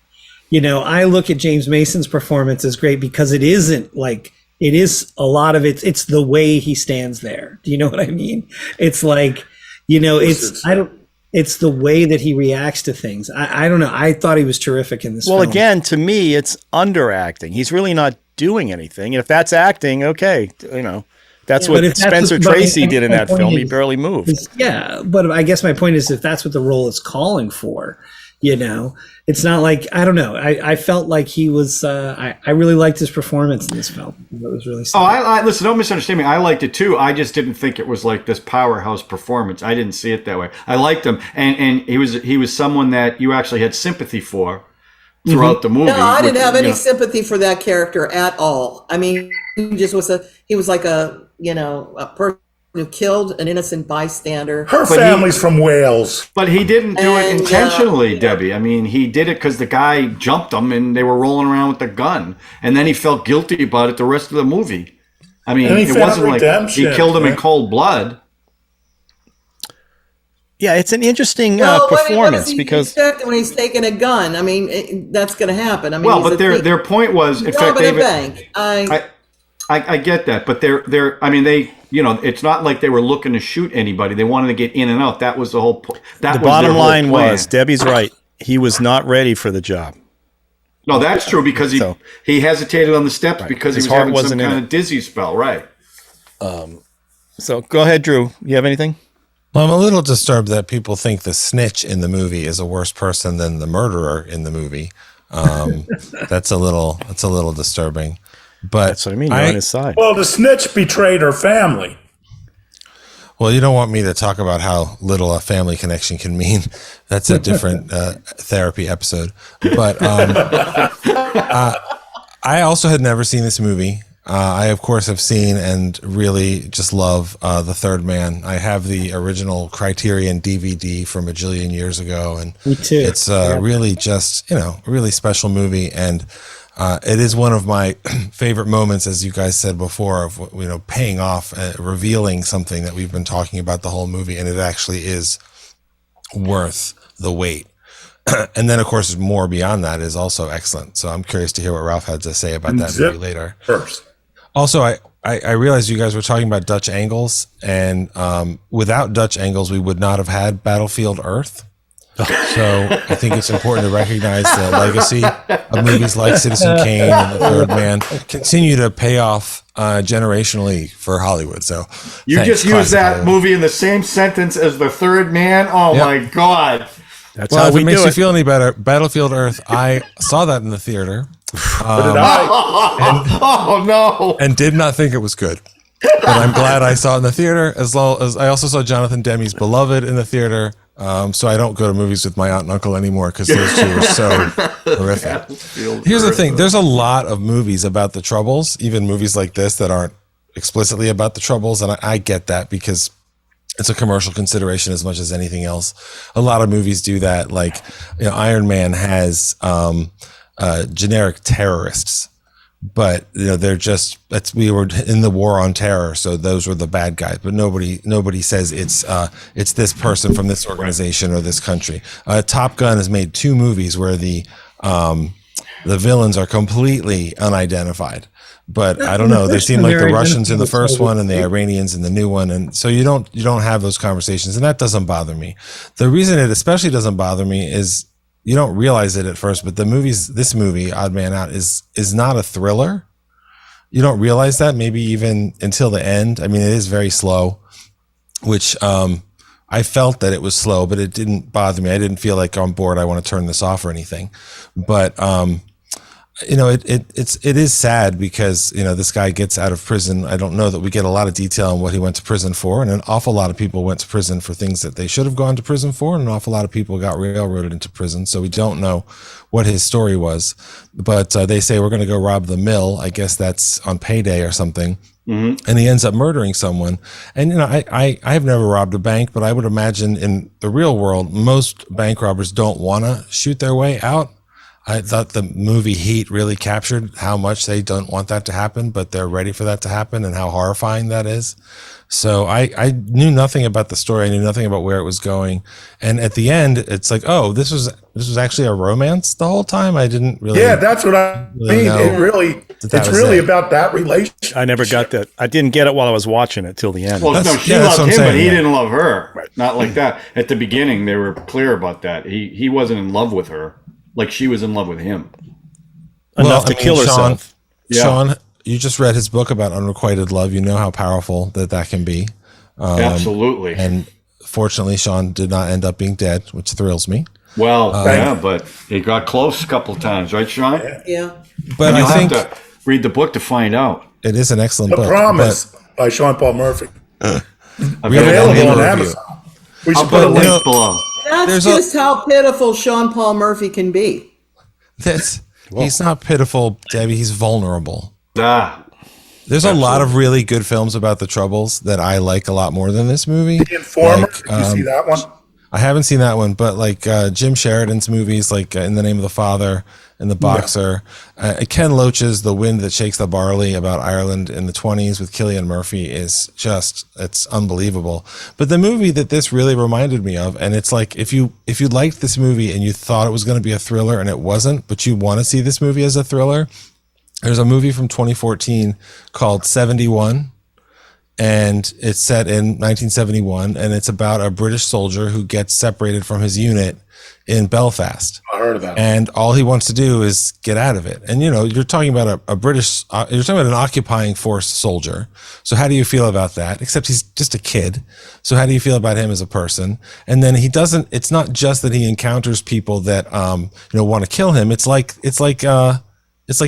I look at James Mason's performance as great because it isn't like, it is a lot of it. It's the way he stands there. Do you know what I mean? It's like, it's the way that he reacts to things. I don't know. I thought he was terrific in this film. Well, again, to me, it's underacting. He's really not doing anything. And if that's acting, okay, that's what Spencer Tracy did in that film. He barely moved. Yeah, but I guess my point is if that's what the role is calling for, it's not like, I don't know. I felt like he was, I really liked his performance in this film. It was really solid. Listen, don't misunderstand me. I liked it too. I just didn't think it was like this powerhouse performance. I didn't see it that way. I liked him. And he was someone that you actually had sympathy for throughout the movie. No, I didn't have any sympathy for that character at all. I mean, he was like a person who killed an innocent bystander. Her family's from Wales. But he didn't do it intentionally, Debbie. I mean, he did it because the guy jumped him and they were rolling around with the gun. And then he felt guilty about it the rest of the movie. I mean, it wasn't like he killed him in cold blood. Yeah, it's an interesting performance because when he's taking a gun, I mean, that's going to happen. I mean, well, but their point was, in fact, David, I get that, but it's not like they were looking to shoot anybody. They wanted to get in and out. That was the whole point. The bottom line was, Debbie's right. He was not ready for the job. No, that's true because he hesitated on the steps because His he was heart having some wasn't in kind it. of dizzy spell, right? So go ahead, Drew. You have anything? Well, I'm a little disturbed that people think the snitch in the movie is a worse person than the murderer in the movie. That's a little disturbing. But That's what I mean. You're on his side. Well, the snitch betrayed her family. Well, you don't want me to talk about how little a family connection can mean. That's a different therapy episode. But I also had never seen this movie. I, of course, have seen and really just love The Third Man. I have the original Criterion DVD from a jillion years ago. And Me too. It's really just, a really special movie. And it is one of my favorite moments, as you guys said before, of paying off, revealing something that we've been talking about the whole movie, and it actually is worth the wait. And then, of course, more beyond that is also excellent. So I'm curious to hear what Ralph had to say about that movie later. First. Also, I realized you guys were talking about Dutch angles, and without Dutch angles, we would not have had Battlefield Earth. So I think it's important to recognize the legacy of movies like Citizen Kane and The Third Man continue to pay off generationally for Hollywood. So you just used that movie in the same sentence as The Third Man. Oh my God! That's well, how if we it makes do you it. feel any better, Battlefield Earth, I saw that in the theater. Oh no! And did not think it was good. But I'm glad I saw it in the theater, as well as I also saw Jonathan Demme's Beloved in the theater. So I don't go to movies with my aunt and uncle anymore because those two are so horrific. Here's the thing. There's a lot of movies about the Troubles, even movies like this that aren't explicitly about the Troubles. And I get that because it's a commercial consideration as much as anything else. A lot of movies do that. Like, Iron Man has generic terrorists. But they're just we were in the war on terror, so those were the bad guys. But nobody says it's this person from this organization or this country. Top Gun has made 2 movies where the villains are completely unidentified. But I don't know. They seem like the Russians in the first one and the Iranians in the new one, and so you don't have those conversations, and that doesn't bother me. The reason it especially doesn't bother me is, you don't realize it at first, but this movie, Odd Man Out, is not a thriller. You don't realize that maybe even until the end. I mean, it is very slow, which I felt that it was slow, but it didn't bother me. I didn't feel like on board, I want to turn this off or anything. But it is sad because this guy gets out of prison. I don't know that we get a lot of detail on what he went to prison for, and an awful lot of people went to prison for things that they should have gone to prison for, and an awful lot of people got railroaded into prison. So we don't know what his story was, but they say we're going to go rob the mill. I guess that's on payday or something. Mm-hmm. And he ends up murdering someone. And I have never robbed a bank, but I would imagine in the real world, most bank robbers don't want to shoot their way out. I thought the movie Heat really captured how much they don't want that to happen, but they're ready for that to happen and how horrifying that is. So I knew nothing about the story. I knew nothing about where it was going. And at the end, it's like, oh, this was actually a romance the whole time. I didn't really. Yeah, that's what I mean. It's really about that relationship. I never got that. I didn't get it while I was watching it till the end. Well, no, she loved him, but he didn't love her. Right. Not like that. At the beginning, they were clear about that. He wasn't in love with her. Like she was in love with him. Enough to kill herself. Sean, you just read his book about unrequited love. You know how powerful that can be. Absolutely. And fortunately, Sean did not end up being dead, which thrills me. Well, yeah, but he got close a couple of times, right, Sean? Yeah. But I think have to read the book to find out. It is an excellent book. The Promise by Sean Paul Murphy. Available on Amazon. We should put a link below. That's just how pitiful Sean Paul Murphy can be. He's not pitiful, Debbie. He's vulnerable. There's Absolutely. a lot of really good films about the Troubles that I like a lot more than this movie. The Informer. Did you see that one? I haven't seen that one, but like Jim Sheridan's movies, like In the Name of the Father and The Boxer. Ken Loach's The Wind That Shakes the Barley about Ireland in the 1920s with Cillian Murphy is it's unbelievable. But the movie that this really reminded me of, and it's like if you liked this movie and you thought it was going to be a thriller and it wasn't, but you want to see this movie as a thriller, there's a movie from 2014 called 71. and it's set in 1971, and it's about a British soldier who gets separated from his unit in Belfast. I heard about it. And all he wants to do is get out of it. And, you're talking about a British, you're talking about an occupying force soldier. So how do you feel about that? Except he's just a kid. So how do you feel about him as a person? And then it's not just that he encounters people that, want to kill him. It's like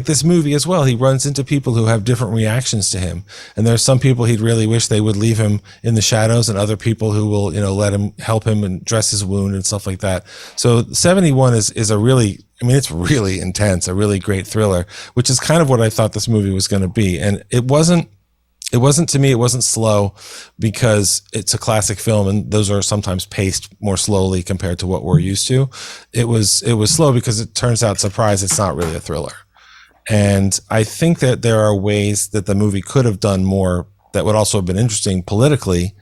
this movie as well. He runs into people who have different reactions to him. And there's some people he'd really wish they would leave him in the shadows, and other people who will, let him help him and dress his wound and stuff like that. So 71 is a really, it's really intense, a really great thriller, which is kind of what I thought this movie was going to be. And it wasn't to me, it wasn't slow because it's a classic film and those are sometimes paced more slowly compared to what we're used to. It was slow because it turns out, surprise, it's not really a thriller. And I think that there are ways that the movie could have done more that would also have been interesting politically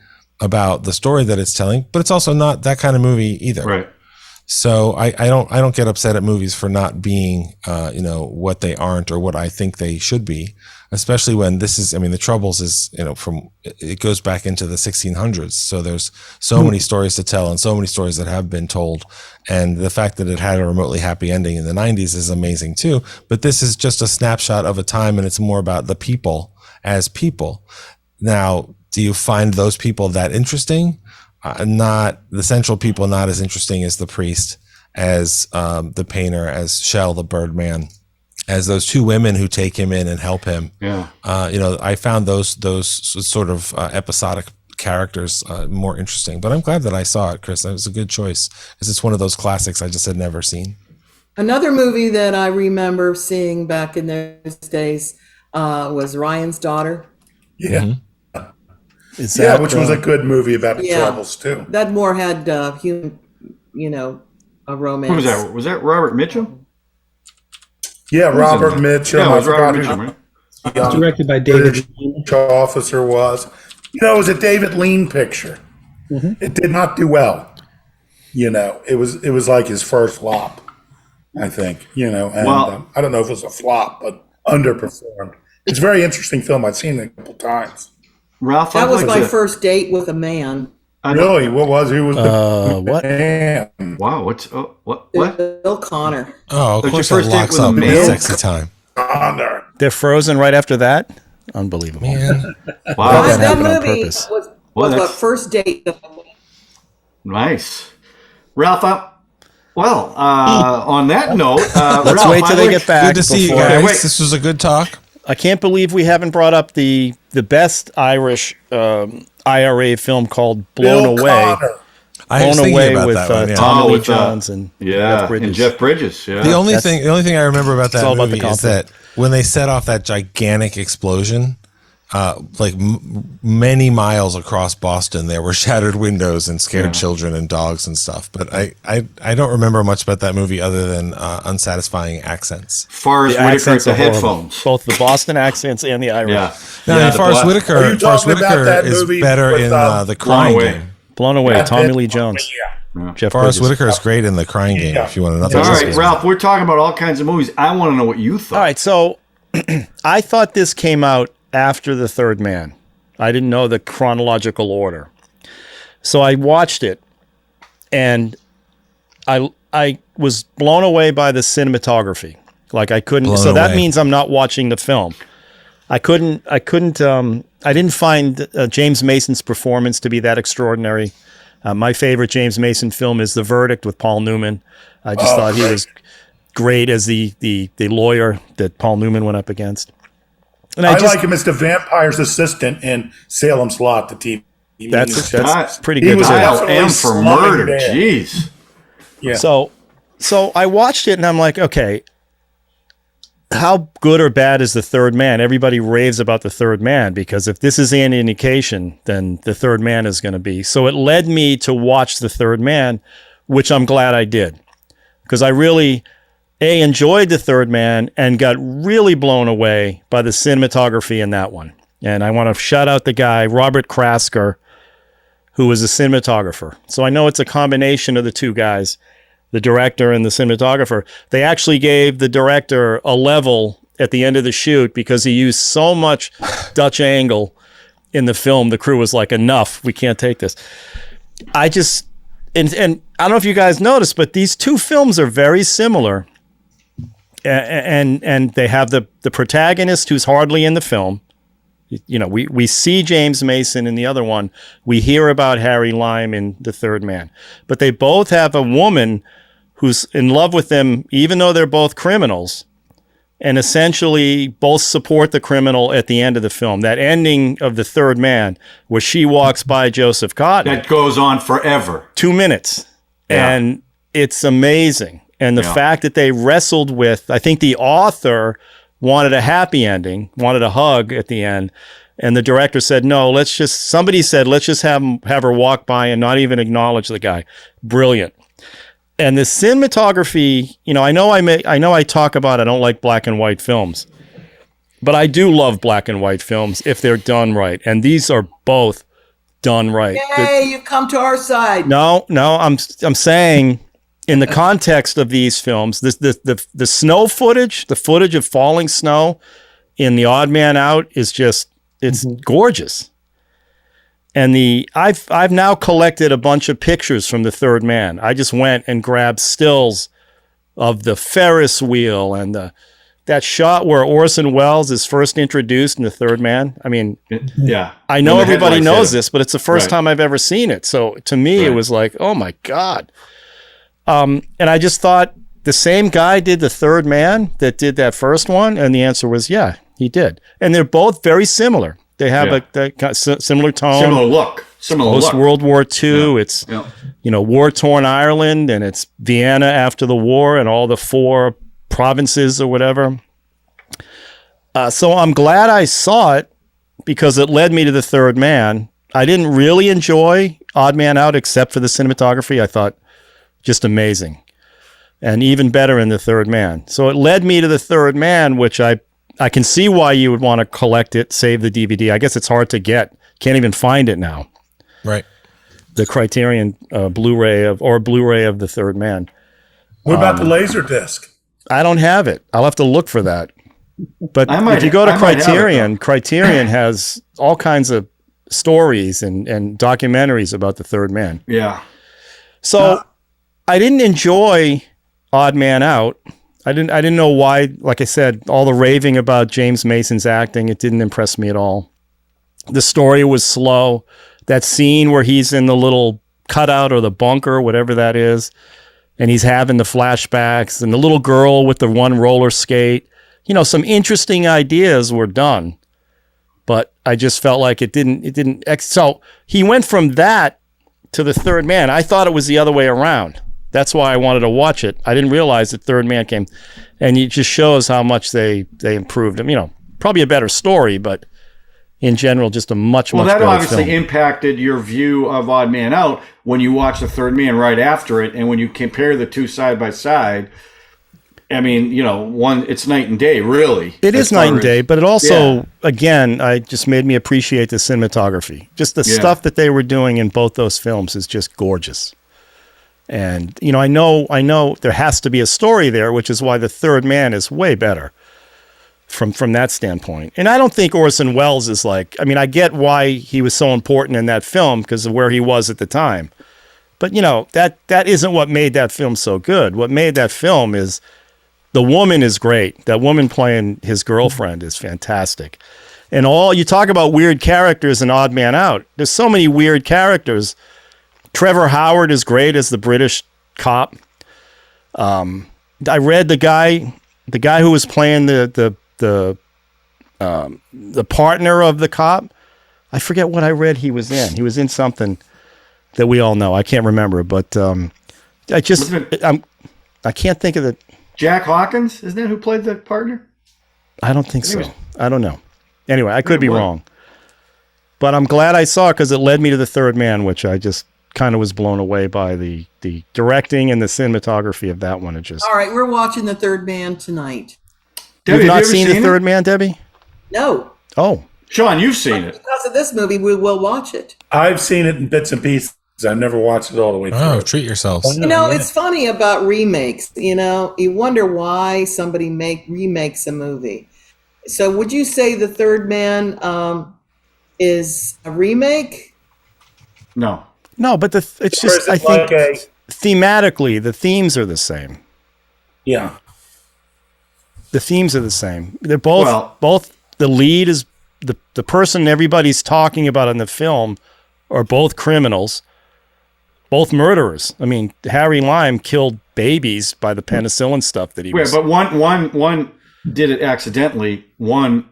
about the story that it's telling, but it's also not that kind of movie either. Right. So I don't get upset at movies for not being, what they aren't or what I think they should be, especially when this is, The Troubles is, it goes back into the 1600s. So there's so many stories to tell and so many stories that have been told. And the fact that it had a remotely happy ending in the 90s is amazing too. But this is just a snapshot of a time, and it's more about the people as people. Now, do you find those people that interesting? Not the central people, not as interesting as the priest, as the painter, as Shell, the Birdman, as those two women who take him in and help him. Yeah. I found those sort of episodic characters more interesting. But I'm glad that I saw it, Chris. It was a good choice because it's one of those classics I just had never seen. Another movie that I remember seeing back in those days was Ryan's Daughter. Yeah. Mm-hmm. Which was a good movie about the Troubles too. That more had a romance. Who was that? Was that Robert Mitchum? Yeah, Robert Mitchum. Yeah, it was Robert Mitchum, right? It was directed by David Lean. Officer was. It was a David Lean picture. Mm-hmm. It did not do well. It was like his first flop, I think. And I don't know if it was a flop, but underperformed. It's a very interesting film. I've seen it a couple times. Ralph, that was my first date with a man. Really? What was? Who was the what? man? Wow, what? Bill Connor. Oh, of That's course, your it first date locks with a up in male? sexy time. Connor. They're frozen right after that? Unbelievable. Man. Wow. That That happened on movie purpose. was Well, a first date. Nice. Ralph, on that note, Let's Ralph, wait till they get back. Good to see you before- guys. wait. This was a good talk. I can't believe we haven't brought up the best Irish IRA film called Blown Bill Away. Connor. I was Blown thinking Away about with that one. Yeah. Tommy Lee with, Jones and Jeff Bridges. and Jeff Bridges. Yeah. The only thing I remember about all that about the movie is content. that when they set off that gigantic explosion, many miles across Boston, there were shattered windows and scared children and dogs and stuff. But I don't remember much about that movie other than unsatisfying accents. Forrest The Whitaker at accents the are horrible. headphones. Both the Boston accents and the Irish. Yeah. Now, the Forrest Bla- Are Whitaker, you talking about that is movie better with, in The Blown Crying Away. Game. Blown Away, Yeah, Tommy Bill Lee Connor, Jones. yeah. Jeff Forrest Bridges. Whitaker is great in The Crying Game. Yeah. If you want another, All right, one. Ralph, we're talking about all kinds of movies. I want to know what you thought. All right, so I thought this came out after The Third Man. I didn't know the chronological order. So I watched it, and I was blown away by the cinematography. Like I couldn't. Blown So that away. means I'm not watching the film. I didn't find James Mason's performance to be that extraordinary. My favorite James Mason film is The Verdict with Paul Newman. I just thought he was great as the lawyer that Paul Newman went up against. And I like him as the vampire's assistant in Salem's Lot, the TV. That's pretty He good. was too. Dial definitely M for slumming murder. it in. Jeez. Yeah. So I watched it and I'm like, okay, how good or bad is The Third Man? Everybody raves about The Third Man because if this is any indication, then The Third Man is going to be. So it led me to watch The Third Man, which I'm glad I did because I really enjoyed The Third Man and got really blown away by the cinematography in that one. And I want to shout out the guy, Robert Krasker, who was a cinematographer. So I know it's a combination of the two guys, the director and the cinematographer. They actually gave the director a level at the end of the shoot because he used so much Dutch angle in the film. The crew was like, enough, we can't take this. I just, and I don't know if you guys noticed, but these two films are very similar. And they have the protagonist who's hardly in the film. You know, we see James Mason in the other one. We hear about Harry Lime in The Third Man. But they both have a woman who's in love with them, even though they're both criminals, and essentially both support the criminal at the end of the film. That ending of The Third Man, where she walks by Joseph Cotton. That goes on forever. 2 minutes. Yeah. And it's amazing. And the fact that they wrestled with, I think the author wanted a happy ending, wanted a hug at the end. And the director said, no, somebody said, let's just have her walk by and not even acknowledge the guy. Brilliant. And the cinematography, you know, I know I talk about, I don't like black and white films, but I do love black and white films if they're done right. And these are both done right. Yay, you've come to our side. No, I'm saying, in the context of these films, the snow footage, the footage of falling snow in The Odd Man Out is just, it's gorgeous. And I've now collected a bunch of pictures from The Third Man. I just went and grabbed stills of the Ferris wheel and that shot where Orson Welles is first introduced in The Third Man. I mean, yeah, I know everybody knows this, but it's the first time I've ever seen it. So to me, it was like, oh my God. And I just thought the same guy did The Third Man that did that first one. And the answer was, yeah, he did. And they're both very similar. They have a similar tone. Similar look. Post World War II. Yeah. It's, you know, war-torn Ireland, and it's Vienna after the war and all the 4 provinces or whatever. So I'm glad I saw it because it led me to The Third Man. I didn't really enjoy Odd Man Out except for the cinematography. I thought, just amazing, and even better in The Third Man. So it led me to The Third Man, which I can see why you would want to collect it, save the DVD. I guess it's hard to get. Can't even find it now. Right. The Criterion Blu-ray of The Third Man. What about the Laserdisc? I don't have it. I'll have to look for that. But if you go to Criterion has all kinds of stories and documentaries about The Third Man. Yeah. So I didn't enjoy Odd Man Out. I didn't know why. Like I said, all the raving about James Mason's acting, it didn't impress me at all. The story was slow. That scene where he's in the little cutout or the bunker, whatever that is, and he's having the flashbacks, and the little girl with the one roller skate, you know, some interesting ideas were done, but I just felt like it didn't. So he went from that to The Third Man. I thought it was the other way around. That's why I wanted to watch it. I didn't realize that Third Man came, and it just shows how much they improved him. You know, probably a better story, but in general, just a much better film. Well, that obviously impacted your view of Odd Man Out when you watch The Third Man right after it, and when you compare the two side by side. I mean, you know, it's night and day, really. It is night and day, but it also, again, I just made me appreciate the cinematography. Just the stuff that they were doing in both those films is just gorgeous. And, you know, I know there has to be a story there, which is why The Third Man is way better from that standpoint. And I don't think Orson Welles is like, I mean, I get why he was so important in that film because of where he was at the time. But, you know, that isn't what made that film so good. What made that film is the woman is great. That woman playing his girlfriend is fantastic. And you talk about weird characters in Odd Man Out. There's so many weird characters. Trevor Howard is great as the British cop. I read the guy who was playing the partner of the cop. I forget what I read he was in. He was in something that we all know. I can't remember, but I can't think of the. Jack Hawkins, isn't that who played the partner? I don't think so. I don't know. Anyway, I could be wrong. But I'm glad I saw it because it led me to The Third Man, which I just kind of was blown away by the directing and the cinematography of that one. All right, we're watching The Third Man tonight. Debbie, you've not seen The Third Man, Debbie? No. Oh. Sean, you've seen it. Because of this movie, we will watch it. I've seen it in bits and pieces. I've never watched it all the way through. Oh, treat yourselves. You know, it's funny about remakes. You know, you wonder why somebody remakes a movie. So would you say The Third Man is a remake. No. No, but it's Or just, is it I think like a- thematically, the themes are the same. Yeah. The themes are the same. They're both, Well- the lead is the person everybody's talking about in the film are both criminals, both murderers. I mean, Harry Lime killed babies by the penicillin stuff that he Yeah, was. but one did it accidentally. One,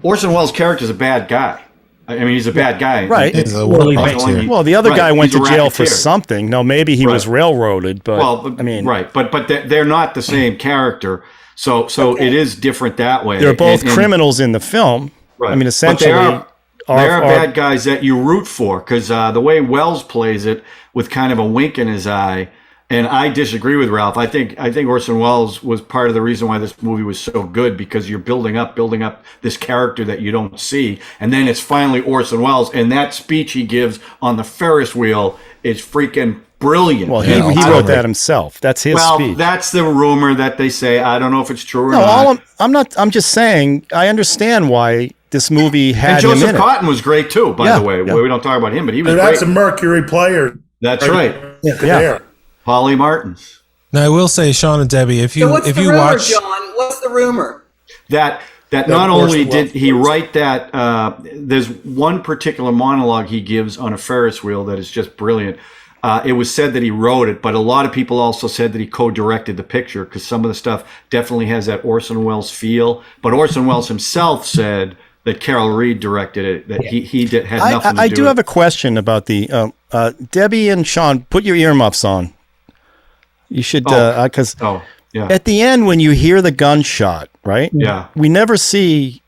Orson Welles' character is a bad guy. I mean, he's a bad guy. Right. He's a Well, racketeer. Well, the other guy went he's to a jail for racketeer. something. No, maybe he was railroaded, but I mean, right, but they're not the same character, so it is different that way. they're both And- criminals in the film. Right. I mean, But essentially, they are bad guys that you root for, because the way Wells plays it with kind of a wink in his eye, and I disagree with Ralph. I think Orson Welles was part of the reason why this movie was so good, because you're building up this character that you don't see, and then it's finally Orson Welles, and that speech he gives on the Ferris wheel is freaking brilliant. well, he wrote that himself. That's his speech. That's the rumor that they say. I don't know if it's true or No, not. I'm just saying. I understand why this movie had And him Joseph in it. Cotton was great too, by Yeah, the way. yeah. We don't talk about him, but he was And great. that's a Mercury player. That's right. Yeah. There. Polly Martins. Now I will say, Sean and Debbie, if So you what's if the you rumor, watch, John? What's the rumor? That not only Orson did Welles he plays. write that, there's one particular monologue he gives on a Ferris wheel that is just brilliant. It was said that he wrote it, but a lot of people also said that he co-directed the picture, because some of the stuff definitely has that Orson Welles feel. But Orson Welles himself said that Carol Reed directed it, that he had nothing to do with it. I do have a question about the Debbie and Sean. Put your earmuffs on. You should, because yeah. at the end when you hear the gunshot, right? Yeah. We never see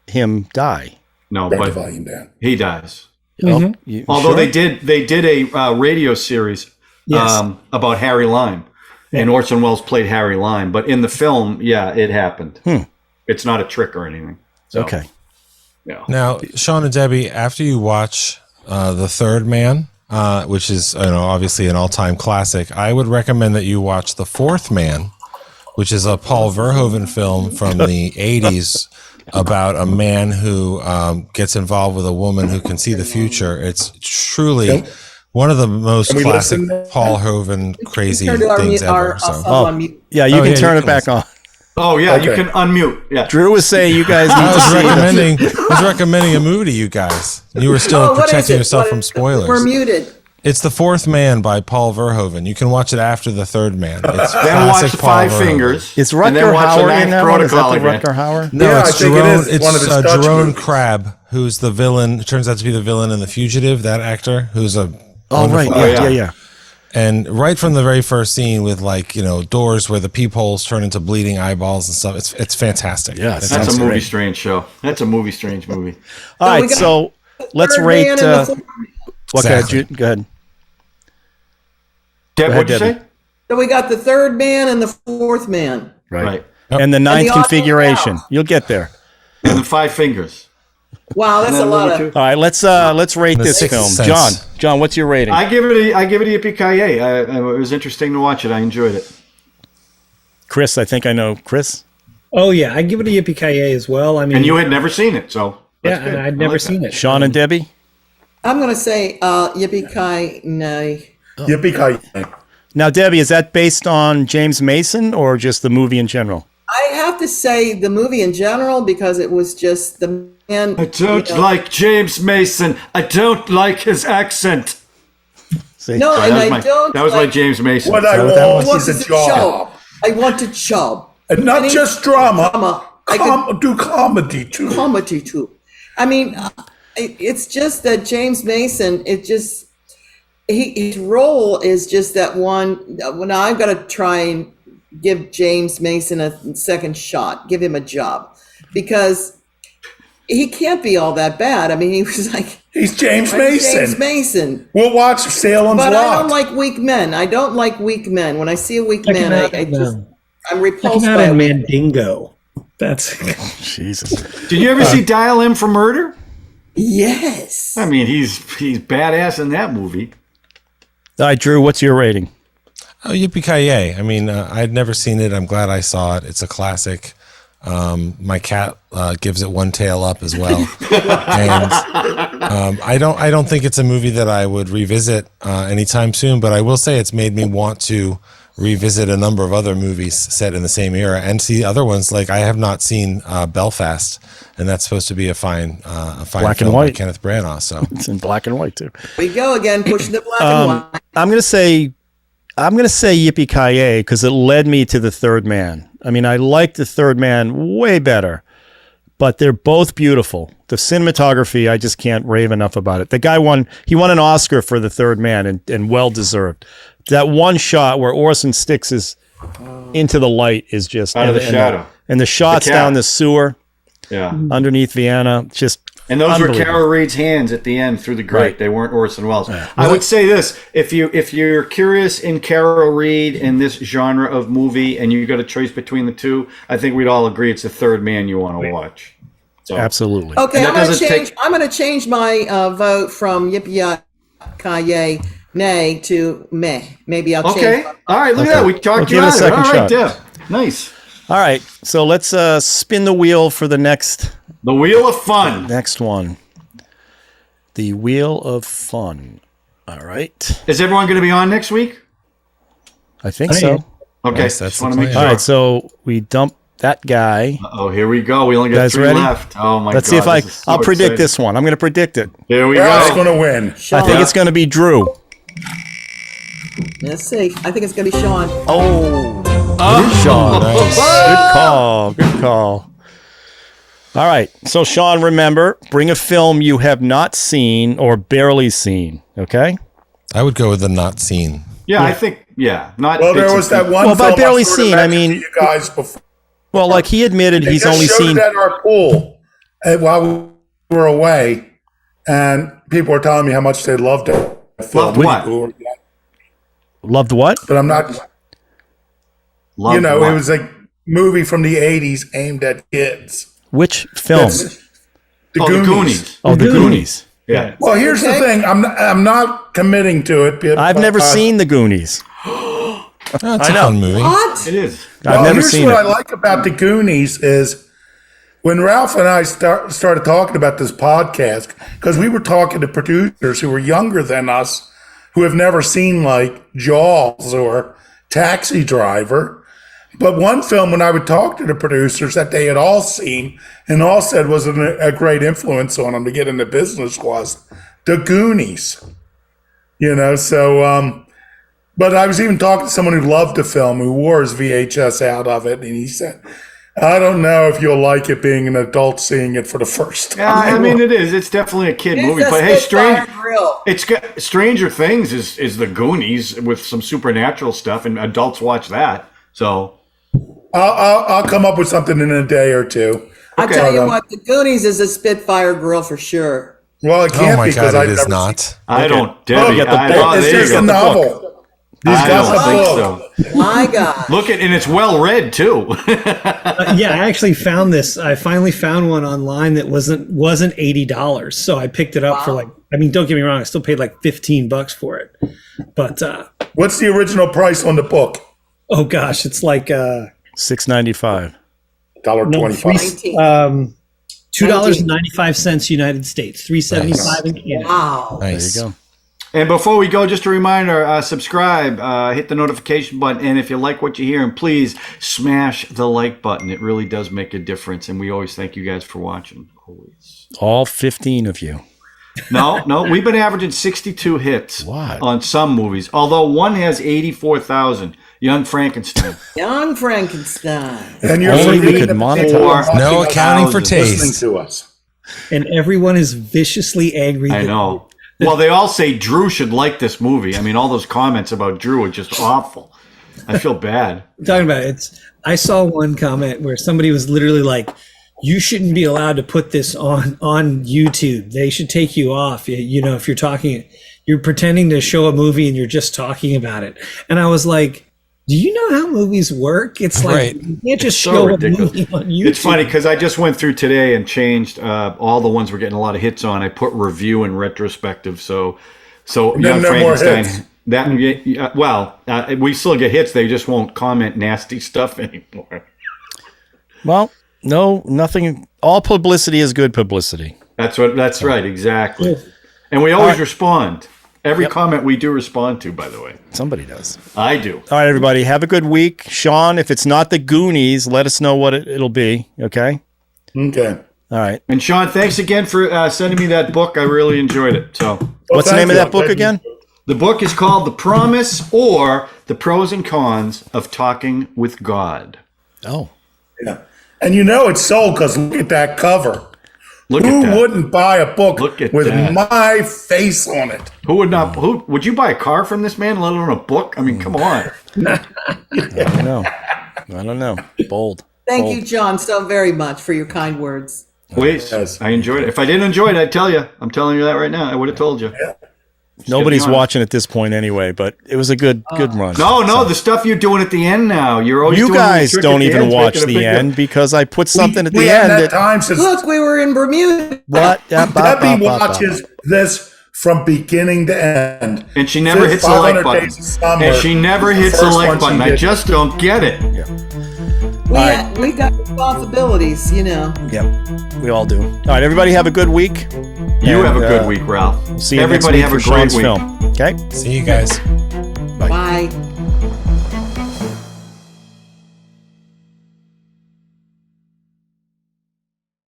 him die. No, Brought the but volume down. he dies. Oh, you Although sure? they did a radio series about Harry Lime, and Orson Welles played Harry Lime. But in the film, it happened. It's not a trick or anything. So, Okay. Yeah. now Sean and Debbie, after you watch The Third Man, which is obviously an all-time classic, I would recommend that you watch The Fourth Man, which is a Paul Verhoeven film from the 80s about a man who gets involved with a woman who can see the future. It's truly one of the most Can we classic listen? Paul Verhoeven crazy Turn our things mute- our ever. So. sub on mute. Yeah, you Oh, can yeah, turn you it can back on. Oh yeah, you Okay. can unmute. Yeah. Drew was saying you guys need I to see this. was recommending a movie to you guys. You were still What is protecting it? yourself What from is it? spoilers. We're muted. It's The Fourth Man by Paul Verhoeven. You can watch it after The Third Man. It's Then watch classic Paul Five Verhoeven. Fingers. Is and then Rutger watch the Hauer in Ninth that one? Is that Protocol the again. Rutger Hauer? No, Yeah, it's I think it Jerome. is. It's One of his Dutch Jerome movies. Crabbe, who's the villain. Turns out to be the villain in The Fugitive. That actor, who's a Oh, right. wonderful Yeah. And right from the very first scene, with doors where the peepholes turn into bleeding eyeballs and stuff. It's fantastic. Yeah, It's That's a movie great. strange show. That's a movie strange movie. All we right, got so let's Third rate. man and the fourth- Exactly. Go ahead. Deb, what'd you Debbie. say? So we got the third man and the fourth man. Right. And the ninth the odd configuration. one out. You'll get there. And the Five Fingers. Wow, that's a lot of. All right, let's rate The this Sixth film. Sense. John, what's your rating? I give it a Yippee-Ki-Yay. It was interesting to watch it. I enjoyed it. Chris, I think I know Chris. Oh yeah, I give it a Yippee-Ki-Yay as well. I mean, And you had never seen it, so yeah, that's good. and I'd I never like seen that. it. Sean and Debbie. I'm gonna say Yippee-Ki-Yay. Yippee-Ki-Yay. Now, Debbie, is that based on James Mason or just the movie in general? I have to say the movie in general, because it was just the man. I don't like James Mason. I don't like his accent. See? No, Sorry, and that was I don't. that was my James Mason. What I that what that want was is a job. I want a job. And not Any just drama. drama. I could Do comedy too. comedy too. I mean, it's just that James Mason. His role is just that one. Now I've got to try and give James Mason a second shot. Give him a job, because he can't be all that bad. I mean, he was like He's James I'm Mason. James Mason. We'll watch Salem's But I Lot. don't like weak men. I don't like weak men. When I see a weak Check man, him out, I'm check repulsed him out by in a Mandingo. That's Jesus. Did you ever see Dial M for Murder? Yes. I mean, he's badass in that movie. All right, Drew, what's your rating? Oh, Yippee-Ki-Yay. I mean, I'd never seen it. I'm glad I saw it. It's a classic. My cat gives it one tail up as well. And I don't think it's a movie that I would revisit anytime soon, but I will say it's made me want to revisit a number of other movies set in the same era and see other ones. Like I have not seen Belfast, and that's supposed to be a fine Black film and by white. Kenneth Branagh. So It's in black and white too. We go again, pushing the black and white. I'm gonna say Yippee-Ki-Yay because it led me to The Third Man. I mean, I like The Third Man way better, but they're both beautiful. The cinematography, I just can't rave enough about it. The guy won an Oscar for The Third Man, and well deserved. That one shot where Orson sticks his into the light is just Out of the shadow. and the shots The cat. down the sewer Yeah. underneath Vienna, just And those were unbelievable. Carol Reed's hands at the end through the grate. Right. They weren't Orson Welles. I would say this: if you're curious in Carol Reed and this genre of movie, and you got a choice between the two, I think we'd all agree it's The Third Man you want to watch. So, Absolutely. Okay, And I'm that going to doesn't change. take- I'm going to change my vote from Yippee-Ki-Yay, nay to meh. Maybe I'll change. Okay. All right. Look at that. We talked We'll you give it a out of it. second All right, shot. Deb. Nice. All right, so let's spin the wheel for the next The Wheel of Fun. one. The Wheel of Fun. All right. Is everyone going to be on next week? I think so. Okay. Yes, that's just want the to make plan. sure. All right, so we dump that guy. Oh, here we go. We only got Guys 3 ready? left. Oh my Let's god. see if this is so I'll predict exciting. this one. I'm going to predict it. Here we Ralph's go. going to win. I think it's going to be Drew. Let's see. I think it's going to be Sean. Oh, Sean. nice. Good call. Good call. All right. So, Sean, remember, bring a film you have not seen or barely seen. Okay. I would go with the not seen. Yeah, I think. Yeah, not. Well, there bits was and that one Well, by film barely sort of seen, I mentioned mean- to you guys before. Well, like he admitted, he's They just only showed seen. it at our pool while we were away, and people were telling me how much they loved it. Loved what? Loved what? But I'm not. Love You know, what? it was a movie from the '80s aimed at kids. Which film? The The Goonies. Oh, The Goonies. Yeah. Well, here's the thing. I'm not committing to it. I've never seen The Goonies. That's a fun movie. What? It is. I've never here's seen what it. I like about the Goonies is when Ralph and I started talking about this podcast, because we were talking to producers who were younger than us, who have never seen like Jaws or Taxi Driver. But one film, when I would talk to the producers that they had all seen and all said was a great influence on them to get into business, was The Goonies. You know, so, but I was even talking to someone who loved the film, who wore his VHS out of it, and he said, I don't know if you'll like it being an adult seeing it for the first time. Yeah, I mean it is. It's definitely a kid movie. It's a But hey, Spitfire Grill. It's got Stranger Things is the Goonies with some supernatural stuff, and adults watch that. So I'll come up with something in a day or two. I Okay. tell you what, the Goonies is a Spitfire Grill for sure. Well, it Oh can't my be because god, I've it is never not. I don't, Oh, Debbie. get the I, book. oh, It's there you just go. a novel. He's I got don't the think book. so. My God. Look at, and it's well read too. Yeah, I actually found this. I finally found one online that wasn't $80. So I picked it up for like. I mean, don't get me wrong. I still paid like $15 for it. But What's the original price on the book? oh gosh, it's like $6.95. $1.25. $2.95 United States, $3.75 in Canada. Wow. Nice. There you go. And before we go, just a reminder, subscribe, hit the notification button, and if you like what you hear, and please smash the like button. It really does make a difference, and we always thank you guys for watching. Always. All 15 of you. No, we've been averaging 62 hits What? on some movies, although one has 84,000. Young Frankenstein. Young Frankenstein. And you're Only we forgetting could the monetize. people who are No watching us accounting for listening taste. to us. And everyone is viciously angry. I that- know. Well, they all say Drew should like this movie. I mean, all those comments about Drew are just awful. I feel bad. I'm talking about it. I saw one comment where somebody was literally like, "You shouldn't be allowed to put this on YouTube. They should take you off. You know, if you're pretending to show a movie and you're just talking about it." And I was like, "Do you know how movies work? It's like Right. you can't just So show ridiculous. a movie on YouTube." It's funny because I just went through today and changed all the ones we're getting a lot of hits on. I put review and retrospective. So then Young no more Frankenstein. hits. We still get hits. They just won't comment nasty stuff anymore. Well, No, nothing. All publicity is good publicity. That's right. Exactly. And we always respond. Every comment we do respond to, by the way. Somebody does. I do. All right, everybody. Have a good week. Sean, if it's not the Goonies, let us know what it'll be. Okay? Okay. All right. And Sean, thanks again for sending me that book. I really enjoyed it. So, what's the name of that book again? The book is called The Promise, or The Pros and Cons of Talking with God. Oh. Yeah. And it's sold because look at that cover. Who wouldn't buy a book with that. my face on it? Who would not? Who would you buy a car from this man, let alone a book? I mean, come on. I don't know. Bold. Thank you, John, so very much for your kind words. Please, I enjoyed it. If I didn't enjoy it, I'd tell you. I'm telling you that right now. I would have told you. Yeah. Nobody's watching at this point anyway, but it was a good run. No, the stuff you're doing at the end now. You're always you doing guys the trick don't at the even end, watch making a the big end because I put something at the We end. had that time since Look, we were in Bermuda. What? Debbie watches this from beginning to end. And she never hits the like button. And she never hits the like button. I just don't get it. We got responsibilities, Yep, we all do. All right, everybody have a good week. You have a good week, Ralph. See you Everybody next week have a for great Sean's week. film. Okay? See you guys. Bye.